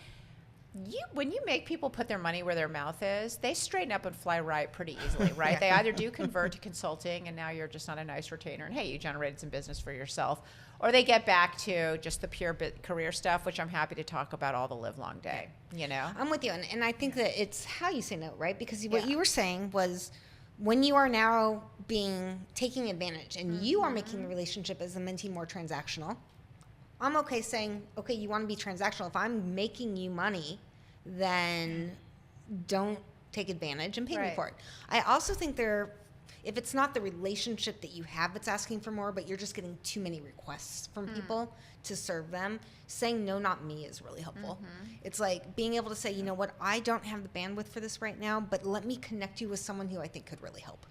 C: when you make people put their money where their mouth is, they straighten up and fly right pretty easily, right? They either do convert to consulting, and now you're just not a nice retainer, and hey, you generated some business for yourself, or they get back to just the pure career stuff, which I'm happy to talk about all the live long day,
B: I'm with you, and I think that it's how you say no, right? Because what you were saying was when you are now taking advantage and you are making the relationship as a mentee more transactional, I'm okay saying, okay, you want to be transactional. If I'm making you money, then don't take advantage and pay me for it. I also think if it's not the relationship that you have that's asking for more, but you're just getting too many requests from people to serve them, saying no, not me is really helpful. It's like being able to say, you know what, I don't have the bandwidth for this right now, but let me connect you with someone who I think could really help.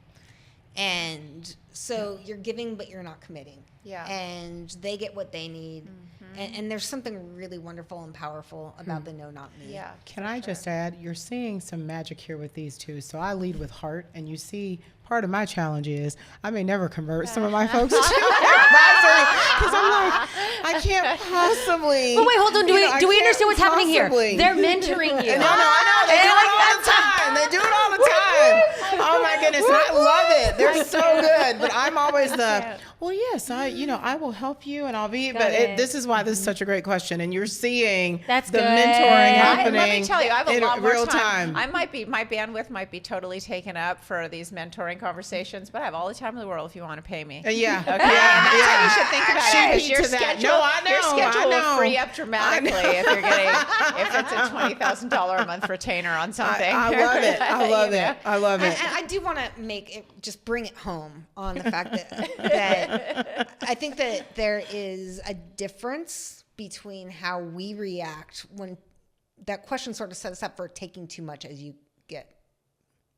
B: And so you're giving, but you're not committing. Yeah. And they get what they need. And there's something really wonderful and powerful about the no, not me.
C: Yeah.
D: Can I just add, you're seeing some magic here with these two. So I lead with heart, and you see part of my challenge is I may never convert some of my folks to advisory because I'm like, I can't possibly.
A: But wait, hold on. Do we understand what's happening here?
D: possibly.
A: They're mentoring you.
D: No, I know. They do it all the time. They do it all the time. Oh my goodness. And I love it. They're so good. But I'm always well, yes, I will help you and I'll be, this is why this is such a great question. And you're seeing the mentoring happening
C: let me tell you, I have a lot more
D: real
C: time.
D: time.
C: My bandwidth might be totally taken up for these mentoring conversations, but I have all the time in the world if you want to pay me.
D: Yeah.
C: Okay. That's how you should think about it. Because your schedule will free up dramatically if it's a $20,000 a month retainer on something.
D: I love it. I love it.
B: And I do want to bring it home on the fact that I think that there is a difference between how we react when that question sort of set us up for taking too much as you get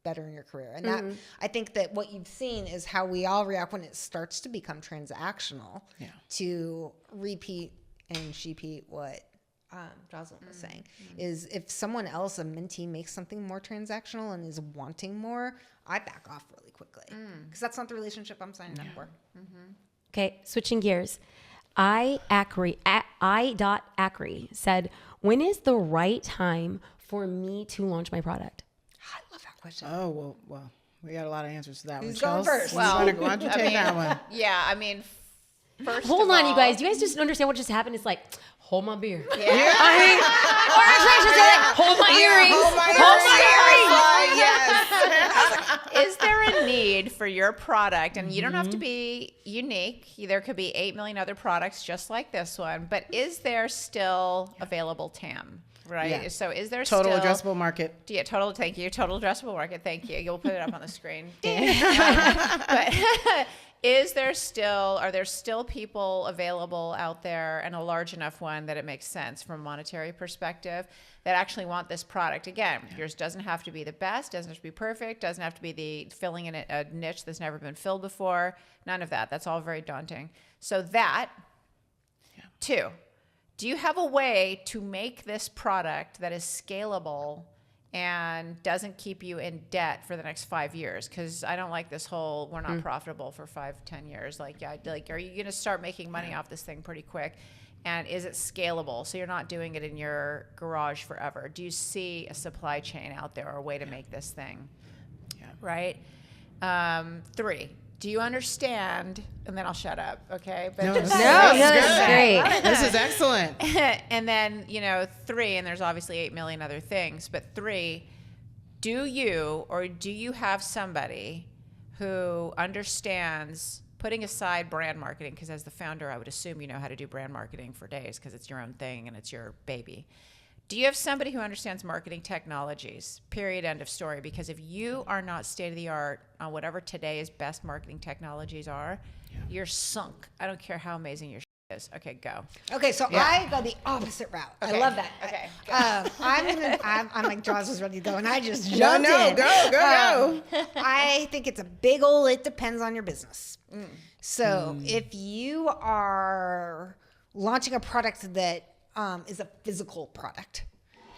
B: better in your career. And that I think that what you've seen is how we all react when it starts to become transactional to repeat and shepeat what Jocelyn was saying is if someone else, a mentee, makes something more transactional and is wanting more, I back off really quickly because that's not the relationship I'm signing up for.
A: Okay, switching gears. I.Acri said, when is the right time for me to launch my product?
B: I love that question.
D: Oh, well, we got a lot of answers to that
B: Who's
D: one.
B: going first?
D: Why don't you take that one?
C: Yeah, I mean, first
A: Hold
C: of
A: on,
C: all,
A: you guys. Do you guys just understand what just happened? It's like, hold my beer.
C: Yeah.
A: I mean, or Trish is like, hold my earrings.
D: Hold my earrings.
C: Is there a need for your product? And you don't have to be unique. There could be 8 million other products just like this one. But is there still available TAM? Right.
D: Yeah.
C: So is there
D: Total
C: still
D: addressable market.
C: Yeah, thank you. Total addressable market. Thank you. You'll put it up on the screen. But are there still people available out there, and a large enough one that it makes sense from a monetary perspective, that actually want this product? Again, yours doesn't have to be the best, doesn't have to be perfect, doesn't have to be filling in a niche that's never been filled before. None of that. That's all very daunting. So that, two, do you have a way to make this product that is scalable and doesn't keep you in debt for the next 5 years? Because I don't like this whole, we're not profitable for 5-10 years. Like, are you going to start making money off this thing pretty quick? And is it scalable? So you're not doing it in your garage forever. Do you see a supply chain out there or a way to make this thing?
D: Yeah.
C: Right? 3, do you understand? And then I'll shut up, okay? But
D: No,
C: just-
A: that's great.
D: This is excellent.
C: and then, 3, and there's obviously 8 million other things, but 3, do you have somebody who understands putting aside brand marketing? Because as the founder, I would assume you know how to do brand marketing for days because it's your own thing and it's your baby. Do you have somebody who understands marketing technologies? Period, end of story. Because if you are not state of the art on whatever today's best marketing technologies are, you're sunk. I don't care how amazing your shit is. Okay, go.
B: Okay, so I go the opposite route. I love that.
C: Okay.
B: I'm like, Jaws was ready to go, and I just jumped in.
D: Go.
B: I think it's a big old, it depends on your business. So if you are launching a product that is a physical product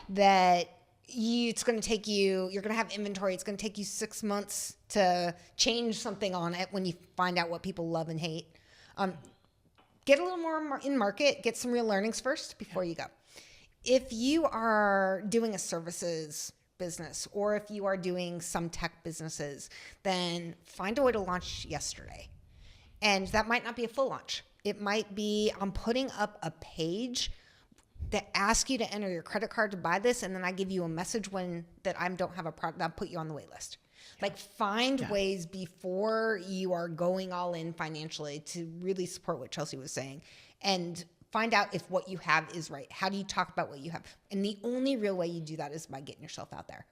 B: that it's going to take you're going to have inventory. It's going to take you 6 months to change something on it when you find out what people love and hate. Get a little more in market, get some real learnings first before you go. If you are doing a services business or if you are doing some tech businesses, then find a way to launch yesterday. And that might not be a full launch. It might be I'm putting up a page that asks you to enter your credit card to buy this, and then I give you a message that I don't have a product, I'll put you on the wait list. Like find ways before you are going all in financially to really support what Chelsea was saying, and find out if what you have is right. How do you talk about what you have? And the only real way you do that is by getting yourself out there.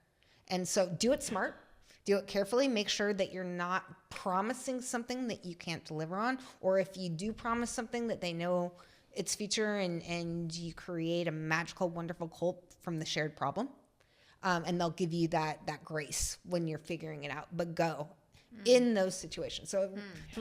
B: And so do it smart, do it carefully, make sure that you're not promising something that you can't deliver on, or if you do promise something that they know its future, and you create a magical, wonderful cult from the shared problem. And they'll give you that grace when you're figuring it out, but go in those situations. So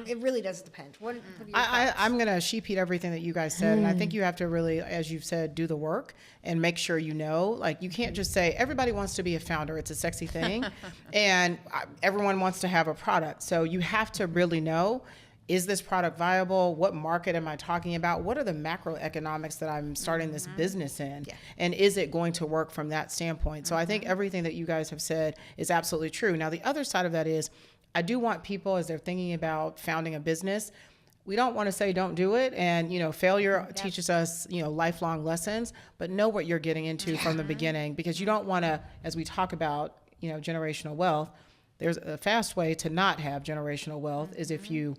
B: it really does depend. What are your thoughts?
D: I'm going to sheep-heat everything that you guys said. And I think you have to really, as you've said, do the work and make sure you know. Like, you can't just say, everybody wants to be a founder. It's a sexy thing. And everyone wants to have a product. So you have to really know, is this product viable? What market am I talking about? What are the macroeconomics that I'm starting this business in? Yeah. And is it going to work from that standpoint? So I think everything that you guys have said is absolutely true. Now, the other side of that is, I do want people, as they're thinking about founding a business, we don't want to say don't do it. And, failure teaches us, lifelong lessons, but know what you're getting into from the beginning, because you don't want to, as we talk about, generational wealth, there's a fast way to not have generational wealth is if you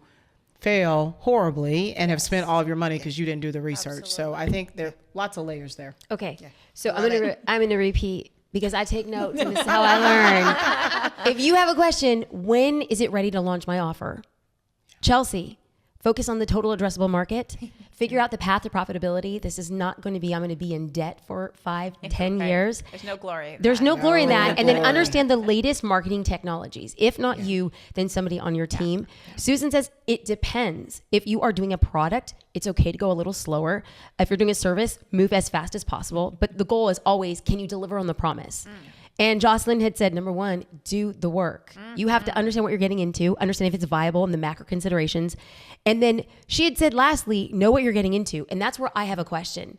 D: fail horribly and have spent all of your money because you didn't do the research. Absolutely. So I think there are lots of layers there.
A: Okay. Yeah. So I'm gonna repeat because I take notes and this is how I learn. If you have a question, when is it ready to launch my offer? Chelsea, focus on the total addressable market. Figure out the path to profitability. This is not going to be, I'm going to be in debt for 5-10 years.
C: There's no glory.
A: There's no glory in that. And then understand the latest marketing technologies. If not you, then somebody on your team. Susan says, it depends. If you are doing a product, it's okay to go a little slower. If you're doing a service, move as fast as possible. But the goal is always, can you deliver on the promise? And Jocelyn had said, number one, do the work. You have to understand what you're getting into, understand if it's viable and the macro considerations. And then she had said, lastly, know what you're getting into. And that's where I have a question.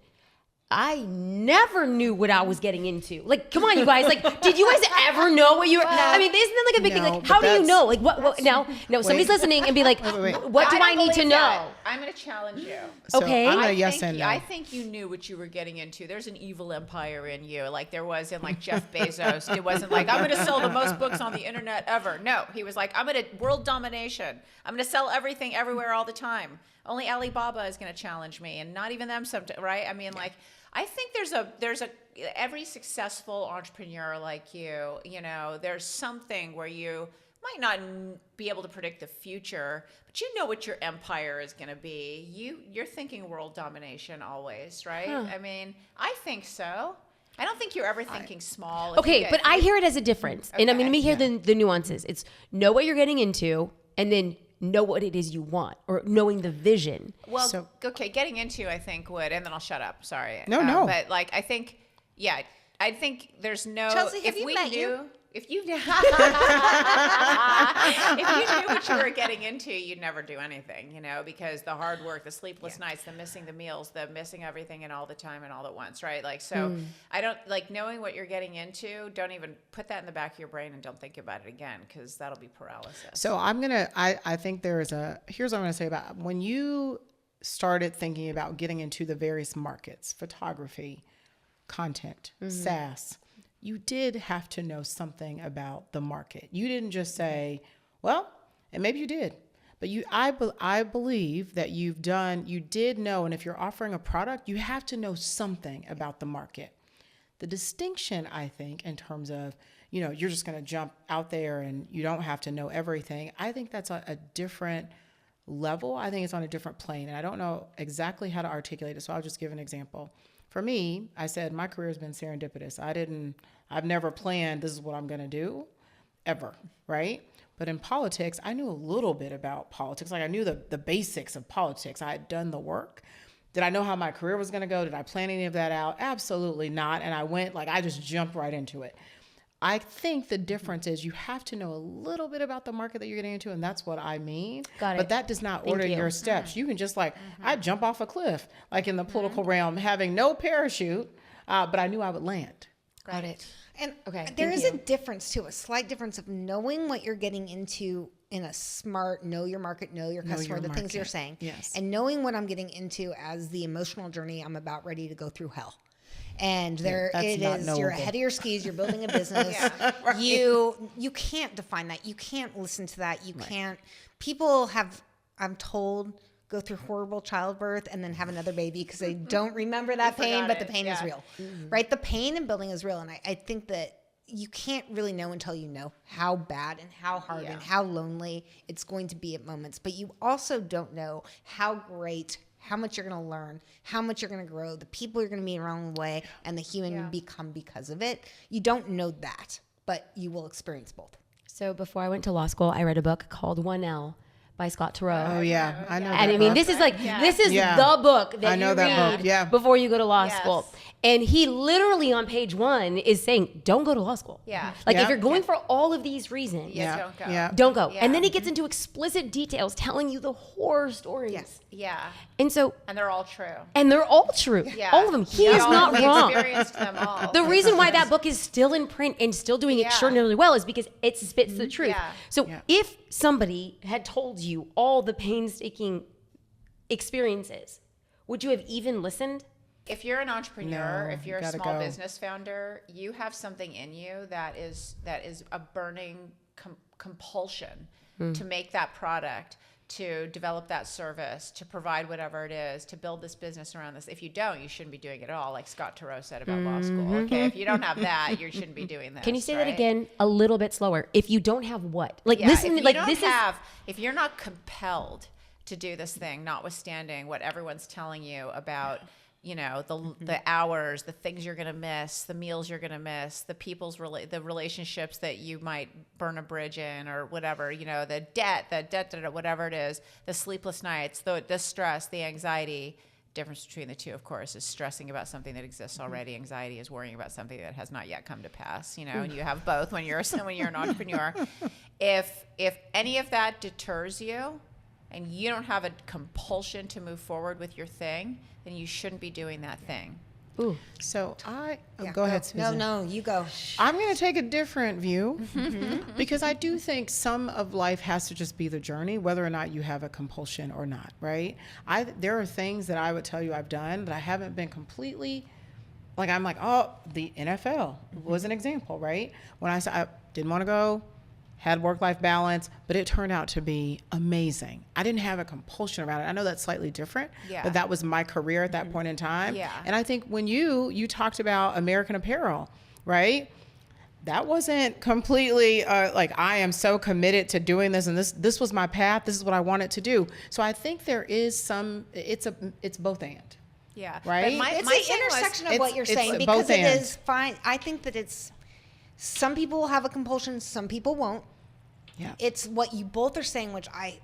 A: I never knew what I was getting into. Like, come on, you guys. Like, did you guys ever know what you were? I mean, isn't that like a big thing? Like, how do you know? Like, what now? No, somebody's listening and be like, what do I need to know?
C: I'm going to challenge you.
D: So
A: Okay.
D: I'm a yes and no.
C: I think you knew what you were getting into. There's an evil empire in you, like there was in like Jeff Bezos. It wasn't like, I'm going to sell the most books on the internet ever. No, he was like, I'm going to world domination. I'm going to sell everything everywhere all the time. Only Alibaba is going to challenge me, and not even them sometimes, right? I mean, like, I think there's a every successful entrepreneur like you know, there's something where you might not be able to predict the future, but you know what your empire is going to be. You're thinking world domination always, right? I mean, I think so. I don't think you're ever thinking small.
A: Okay, but I hear it as a difference. And I mean, let me hear the nuances. It's know what you're getting into, and then know what it is you want or knowing the vision.
C: Well,
D: So-
C: okay, getting into, I think would, and then I'll shut up. Sorry.
D: No.
C: But like, I think there's no.
B: Chelsea,
C: if
B: have you
C: we
B: met
C: knew,
B: you?
C: if you knew, if you knew what you were getting into, you'd never do anything, because the hard work, the sleepless nights, the missing the meals, the missing everything and all the time and all at once, right? Like, so I don't like knowing what you're getting into. Don't even put that in the back of your brain and don't think about it again, because that'll be paralysis.
D: So I think here's what I'm going to say about when you started thinking about getting into the various markets, photography, content, SaaS, you did have to know something about the market. You didn't just say, well, and maybe you did, but I believe that you did know. And if you're offering a product, you have to know something about the market. The distinction, I think, in terms of, you're just going to jump out there and you don't have to know everything. I think that's a different level. I think it's on a different plane. And I don't know exactly how to articulate it. So I'll just give an example. For me, I said my career has been serendipitous. I've never planned this is what I'm going to do ever, right? But in politics, I knew a little bit about politics. Like I knew the basics of politics. I had done the work. Did I know how my career was going to go? Did I plan any of that out? Absolutely not. And I just jumped right into it. I think the difference is you have to know a little bit about the market that you're getting into, and that's what I mean.
A: Got it.
D: But that does not order your steps. You can just I jump off a cliff, like in the political realm, having no parachute, but I knew I would land.
A: Got it.
B: And
A: Okay,
B: there
A: thank
B: is
A: you.
B: a difference too, a slight difference of knowing what you're getting into in a smart, know your market, know your customer, the things you're
D: market.
B: saying.
D: Yes.
B: And knowing what I'm getting into as the emotional journey I'm about ready to go through hell. And
D: that's
B: it
D: not
B: is, you're
D: knowable.
B: ahead of your skis, you're building a business. You can't define that. You can't listen to that. You can't, people have, I'm told, go through horrible childbirth and then have another baby because they don't remember that pain,
C: forgot
B: but the
C: it.
B: pain is real, right? The pain in building is real. And I think that you can't really know until you know how bad and how hard and how lonely it's going to be at moments. But you also don't know how great, how much you're going to learn, how much you're going to grow, the people you're going to meet along the way, and the human you become because of it. You don't know that, but you will experience both.
A: So before I went to law school, I read a book called 1L by Scott Turow.
D: Oh yeah, I know.
A: And
D: that
A: I mean,
D: book.
A: this is the book that
D: I know
A: you
D: that
A: read
D: book, yeah.
A: before you go to law
C: Yes.
A: school. And he literally on page 1 is saying, don't go to law school.
C: Yeah.
A: Like
D: Yeah.
A: if you're going for all of these reasons,
C: Yeah. Don't go.
D: Yeah.
A: don't go.
C: Yeah.
A: And then he gets into explicit details telling you the horror stories.
B: Yes.
C: Yeah.
A: And so,
C: And they're all true.
A: and they're all true.
C: Yeah.
A: All of them. He
C: We
A: is
C: all-
A: not
C: we
A: wrong.
C: experienced them all.
A: The reason why that book is still in print and still doing extraordinarily well is because it spits the truth.
C: Yeah.
A: So
D: Yeah.
A: if somebody had told you all the painstaking experiences, would you have even listened?
C: If you're an entrepreneur,
D: No,
C: if you're a
D: gotta
C: small
D: go.
C: business founder, you have something in you that is a burning compulsion to make that product, to develop that service, to provide whatever it is, to build this business around this. If you don't, you shouldn't be doing it at all, like Scott Turow said about law school. Okay, if you don't have that, you shouldn't be doing this.
A: Can you say that
C: right?
A: again a little bit slower? If you don't have what? Like
C: Yeah,
A: listen,
C: if you
A: like
C: don't
A: this
C: have, if you're not compelled to do this thing, notwithstanding what everyone's telling you about, the hours, the things you're going to miss, the meals you're going to miss, the the relationships that you might burn a bridge in or whatever, the debt, whatever it is, the sleepless nights, the stress, the anxiety. Difference between the two, of course, is stressing about something that exists already. Anxiety is worrying about something that has not yet come to pass, and you have both when you're an entrepreneur. If any of that deters you and you don't have a compulsion to move forward with your thing, then you shouldn't be doing that thing.
D: So go ahead, Susan.
B: No, you go.
D: I'm going to take a different view because I do think some of life has to just be the journey, whether or not you have a compulsion or not, right? There are things that I would tell you I've done that I haven't been completely, I'm like, oh, the NFL was an example, right? When I said I didn't want to go, had work-life balance, but it turned out to be amazing. I didn't have a compulsion around it. I know that's slightly different, but that was my career at that point in time.
C: Yeah.
D: And I think when you talked about American Apparel, right? That wasn't completely I am so committed to doing this and this was my path. This is what I wanted to do. So I think there is it's both and.
C: Yeah.
D: Right?
C: But
B: It's
C: my
B: the
C: thing was-
B: intersection of what you're
D: it's
B: saying
D: both
B: because it
D: and.
B: is fine. I think that it's, some people will have a compulsion, some people won't.
D: Yeah.
B: It's what you both are saying, which I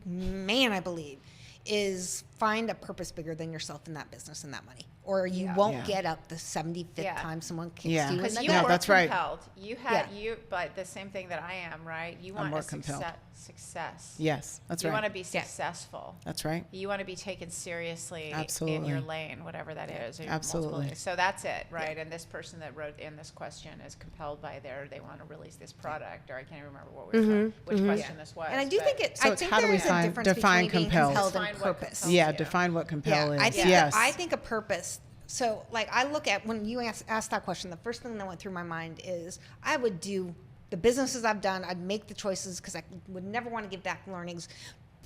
B: believe is find a purpose bigger than yourself in that business and that money, or you won't get up the 75th time someone kicks you in the
C: Because you
B: gut.
C: were
D: that's right.
C: compelled. You had but the same thing that I am, right? You want
D: more
C: a
D: compelled.
C: success.
D: Yes, that's
C: You
D: right.
C: want to be successful.
D: That's right.
C: You want to be taken seriously in
D: Absolutely.
C: your lane, whatever that is. Or
D: Absolutely.
C: multiple lanes. So that's it, right? And this person that wrote in this question is compelled by they want to release this product, or I can't even remember what we were talking, which question this was.
B: And I do
C: but-
B: think it.
D: So
B: I
D: it's
B: think
D: how do
B: there
D: we
B: is a
D: find-
B: difference
D: define
B: between
D: compelled?
B: being compelled
C: Define
B: and
C: what
B: purpose.
C: compelled
D: Yeah,
C: you.
D: define what compel is.
B: I think
D: Yes.
B: I think a purpose. So, like, I look at when you asked that question, the first thing that went through my mind is I would do the businesses I've done. I'd make the choices because I would never want to give back learnings.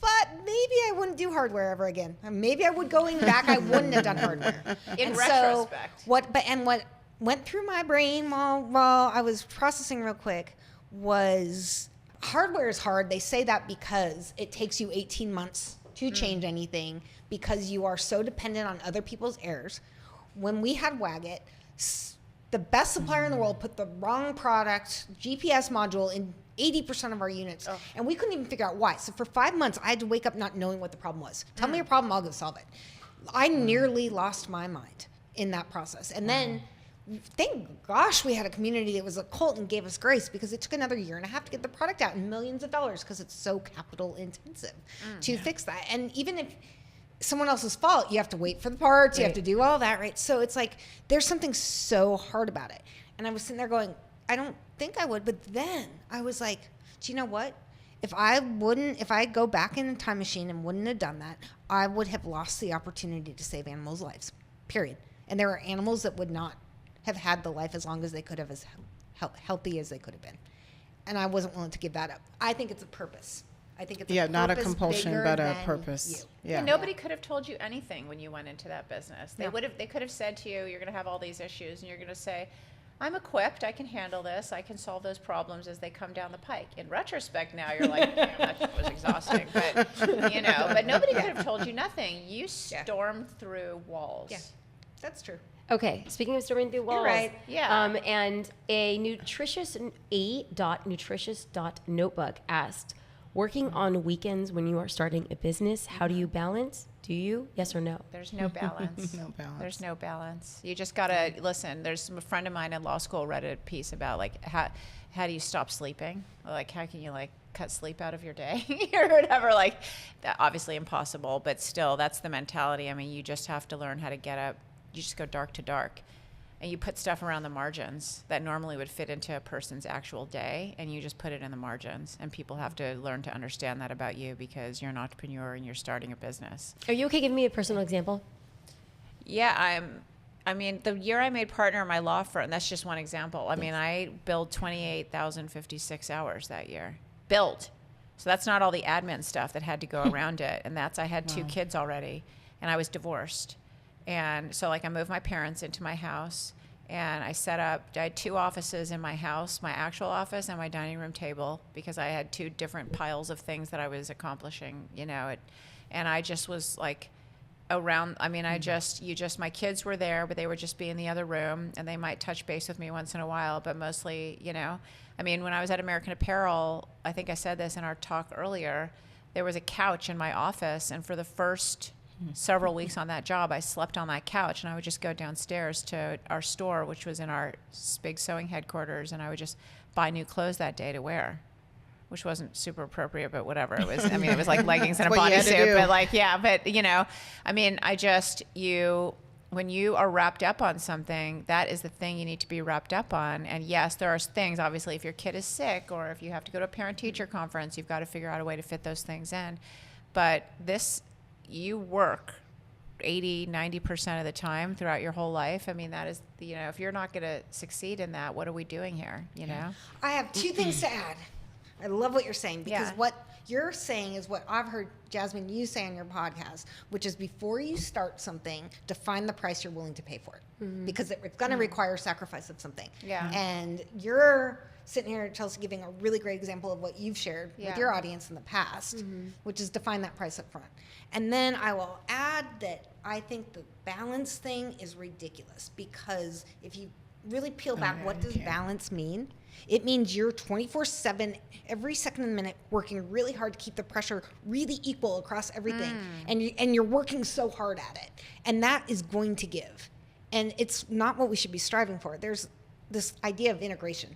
B: But maybe I wouldn't do hardware ever again. Maybe I would going back. I wouldn't have done hardware.
C: In
B: And
C: retrospect.
B: So what went through my brain while I was processing real quick was hardware is hard. They say that because it takes you 18 months to change anything because you are so dependent on other people's errors. When we had Waggett, the best supplier in the world put the wrong product, GPS module, in 80% of our units. And we couldn't even figure out why. So for 5 months, I had to wake up not knowing what the problem was. Tell me your problem, I'll go solve it. I nearly lost my mind in that process. And then, thank gosh, we had a community that was a cult and gave us grace because it took another year and a half to get the product out and millions of dollars because it's so capital intensive to fix that. And even if someone else's fault, you have to wait for the parts, you have to do all that, right? So it's like there's something so hard about it. And I was sitting there going, I don't think I would. But then I was like, do you know what? If I go back in a time machine and wouldn't have done that, I would have lost the opportunity to save animals' lives, period. And there are animals that would not have had the life as long as they could have, as healthy as they could have been. And I wasn't willing to give that up. I think it's a purpose. I think it's a
D: not a
B: purpose
D: compulsion,
B: bigger
D: but a
B: than
D: purpose.
B: you.
D: Yeah.
C: Nobody could have told you anything when you went into that business. They
B: No.
C: they could have said to you, you're going to have all these issues, and you're going to say, I'm equipped, I can handle this, I can solve those problems as they come down the pike. In retrospect now, you're like, damn, that was exhausting. But, but nobody could have told you nothing. You stormed through walls.
B: Yeah, that's true.
A: Okay, speaking of storming through walls,
B: right.
C: Yeah.
A: And a nutritious.notebook asked, working on weekends when you are starting a business, how do you balance? Do you? Yes or no?
C: There's no balance.
D: No balance.
C: There's no balance. You just gotta listen. There's a friend of mine in law school read a piece about like how do you stop sleeping? Like how can you like cut sleep out of your day or whatever? Like that, obviously impossible, but still that's the mentality. I mean, you just have to learn how to get up. You just go dark to dark. And you put stuff around the margins that normally would fit into a person's actual day, and you just put it in the margins. And people have to learn to understand that about you because you're an entrepreneur and you're starting a business.
A: Are you okay giving me a personal example?
C: Yeah, I mean, the year I made partner in my law firm, that's just one example. I mean, I billed 28,056 hours that year. Billed. So that's not all the admin stuff that had to go around it. And I had 2 kids already, and I was divorced. And so like I moved my parents into my house and I had 2 offices in my house, my actual office and my dining room table, because I had 2 different piles of things that I was accomplishing, and I just was like around, I mean, my kids were there, but they would just be in the other room and they might touch base with me once in a while, but mostly, I mean, when I was at American Apparel, I think I said this in our talk earlier, there was a couch in my office, and for the first several weeks on that job, I slept on that couch, and I would just go downstairs to our store, which was in our big sewing headquarters, and I would just buy new clothes that day to wear, which wasn't super appropriate, but whatever. It was, I mean, it was like leggings and a
D: What you had to
C: bodysuit,
D: do.
C: but like, yeah, but I mean, when you are wrapped up on something, that is the thing you need to be wrapped up on. And yes, there are things, obviously, if your kid is sick or if you have to go to a parent-teacher conference, you've got to figure out a way to fit those things in. But you work 80-90% of the time throughout your whole life. I mean, that is if you're not going to succeed in that, what are we doing here?
B: I have 2 things to add. I love what you're saying because
C: Yeah.
B: what you're saying is what I've heard Jasmine you say on your podcast, which is before you start something, define the price you're willing to pay for it, because it's going to require sacrifice of something.
C: Yeah.
B: And you're sitting here, Chelsea, giving a really great example of what you've shared with
C: Yeah.
B: your audience in the past, which is define that price up front. And then I will add that I think the balance thing is ridiculous because if you really peel back, what does balance mean? It means you're 24/7, every second of the minute, working really hard to keep the pressure really equal across everything. And you're working so hard at it. And that is going to give. And it's not what we should be striving for. There's this idea of integration,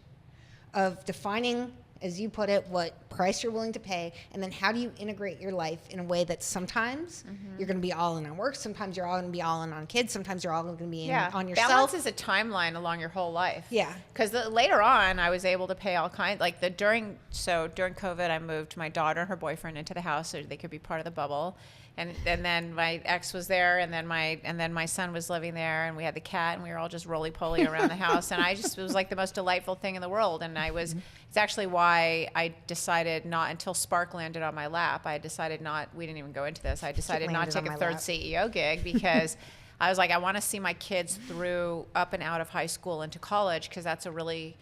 B: of defining, as you put it, what price you're willing to pay, and then how do you integrate your life in a way that sometimes you're going to be all in on work, sometimes you're all going to be all in on kids, sometimes you're all going to be in on yourself.
C: Balance is a timeline along your whole life.
B: Yeah.
C: Because later on, I was able to pay all kinds, like during COVID, I moved my daughter and her boyfriend into the house so they could be part of the bubble. And then my ex was there, and then my son was living there, and we had the cat, and we were all just roly-poly around the house, and it was like the most delightful thing in the world. And it's actually why I decided not, until Spark landed on my lap, we didn't even go into this, I decided not to take a third CEO gig, because I was like, I want to see my kids through up and out of high school into college, because that's a really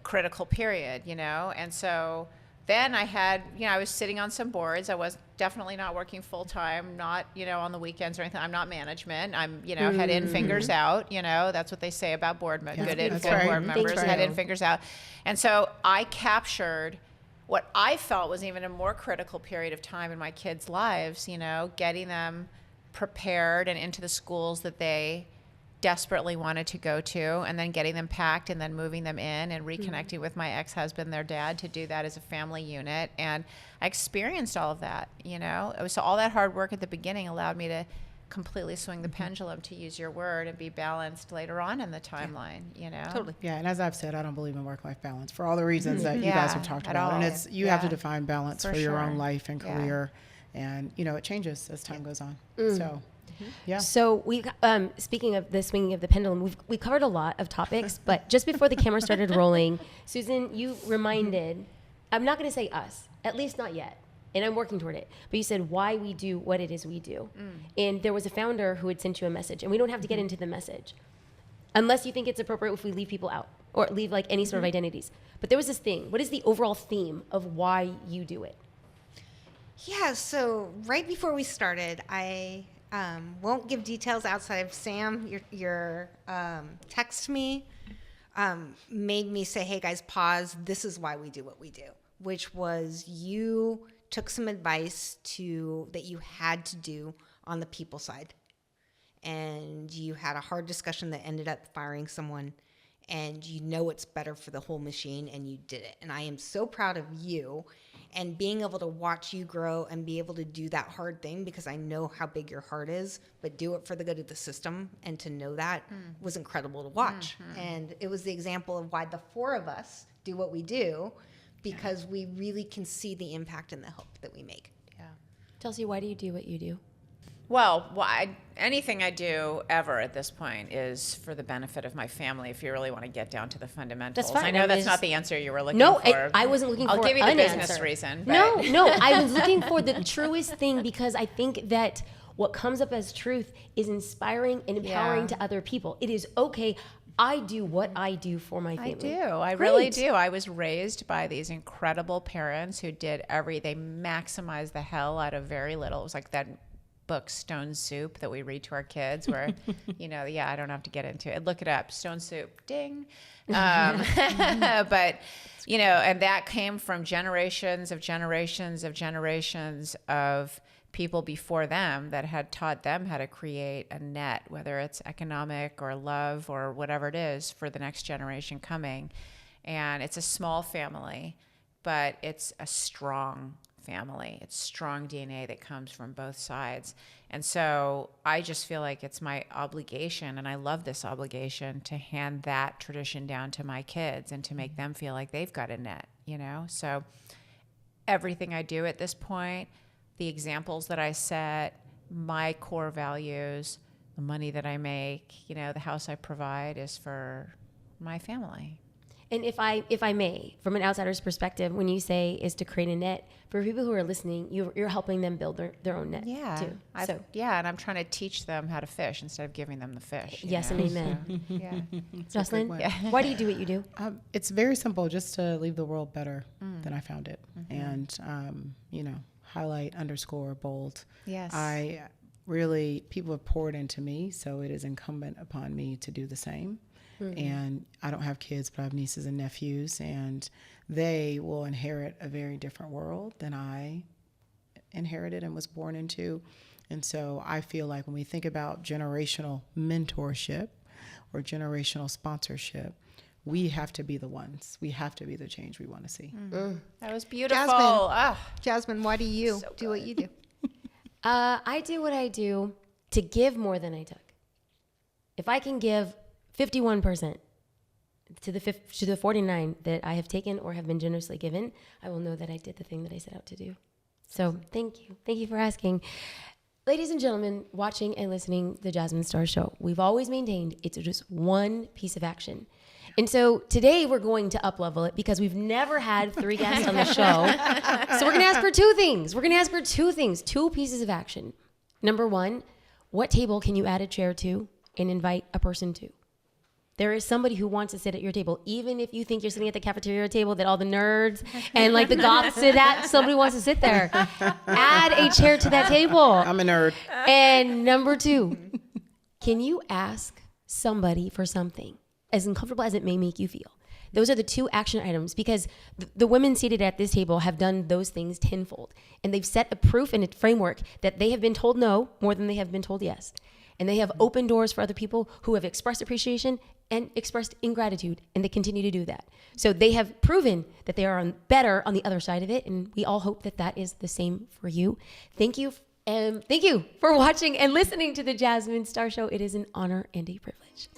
C: critical period, and so then I was sitting on some boards. I was definitely not working full time, not, on the weekends or anything. I'm not management. I'm, head in, fingers out. That's what they say about board members, board members, head in, fingers out. And so I captured what I felt was even a more critical period of time in my kids' lives, getting them prepared and into the schools that they desperately wanted to go to, and then getting them packed and then moving them in and reconnecting with my ex-husband, their dad, to do that as a family unit. And I experienced all of that, So all that hard work at the beginning allowed me to completely swing the pendulum, to use your word, and be balanced later on in the timeline,
A: Totally.
D: Yeah, and as I've said, I don't believe in work-life balance for all the reasons that you guys have talked about. And it's you have to define balance for your own life and career, and it changes as time goes on. So. Yeah.
A: So we, speaking of the swinging of the pendulum, we covered a lot of topics, but just before the camera started rolling, Susan, you reminded, I'm not going to say us, at least not yet, and I'm working toward it, but you said why we do what it is we do. And there was a founder who had sent you a message, and we don't have to get into the message, unless you think it's appropriate if we leave people out, or leave like any sort of identities. But there was this thing. What is the overall theme of why you do it?
B: Yeah, so right before we started, I won't give details outside of Sam. Your text me made me say, hey guys, pause. This is why we do what we do, which was you took some advice that you had to do on the people side. And you had a hard discussion that ended up firing someone, and it's better for the whole machine, and you did it. And I am so proud of you, and being able to watch you grow and be able to do that hard thing, because I know how big your heart is, but do it for the good of the system, and to know that was incredible to watch. And it was the example of why the four of us do what we do, because we really can see the impact and the hope that we make.
C: Yeah.
A: Chelsea, why do you do what you do?
C: Well, anything I do ever at this point is for the benefit of my family, if you really want to get down to the fundamentals.
A: That's fine.
C: I know that's not the answer you were looking
A: for.
C: No,
A: I wasn't looking for
C: I'll give you the
A: an
C: business
A: answer.
C: reason.
A: But. No, I was looking for the truest thing, because I think that what comes up as truth is inspiring and empowering to other people. It is okay. I do what I do for my family.
C: I really do. I was raised by these incredible parents who they maximized the hell out of very little. It was like that book Stone Soup that we read to our kids, where I don't have to get into it, look it up, Stone Soup, ding. But and that came from generations of people before them that had taught them how to create a net, whether it's economic or love or whatever it is, for the next generation coming. And it's a small family, but it's a strong family. It's strong DNA that comes from both sides. And so I just feel like it's my obligation, and I love this obligation, to hand that tradition down to my kids and to make them feel like they've got a net, So everything I do at this point, the examples that I set, my core values, the money that I make, the house I provide, is for my family.
A: And if I may, from an outsider's perspective, when you say is to create a net, for people who are listening, you're helping them build their own net too.
C: And I'm trying to teach them how to fish instead of giving them the fish.
A: Yes, and amen.
C: So,
A: Jocelyn, why do you do what you do?
D: It's very simple, just to leave the world better than I found it. And, highlight, underscore, bold.
C: Yes.
D: People have poured into me, so it is incumbent upon me to do the same. And I don't have kids, but I have nieces and nephews, and they will inherit a very different world than I inherited and was born into. And so I feel like when we think about generational mentorship or generational sponsorship, we have to be the ones. We have to be the change we want to see.
C: That was beautiful.
B: Jasmine, why do you do what you do?
A: I do what I do to give more than I took. If I can give 51% to the 49 that I have taken or have been generously given, I will know that I did the thing that I set out to do. So thank you. Thank you for asking. Ladies and gentlemen, watching and listening to the Jasmine Star Show, we've always maintained it's just one piece of action. And so today we're going to up-level it because we've never had 3 guests on the show. So we're going to ask for 2 things. 2 pieces of action. Number 1, what table can you add a chair to and invite a person to? There is somebody who wants to sit at your table. Even if you think you're sitting at the cafeteria table that all the nerds and like the goths sit at, somebody wants to sit there. Add a chair to that table.
D: I'm a nerd.
A: And number 2, can you ask somebody for something, as uncomfortable as it may make you feel? Those are the 2 action items, because the women seated at this table have done those things tenfold. And they've set a proof and a framework that they have been told no more than they have been told yes. And they have opened doors for other people who have expressed appreciation and expressed ingratitude, and they continue to do that. So they have proven that they are better on the other side of it, and we all hope that that is the same for you. Thank you for watching and listening to the Jasmine Star Show. It is an honor and a privilege.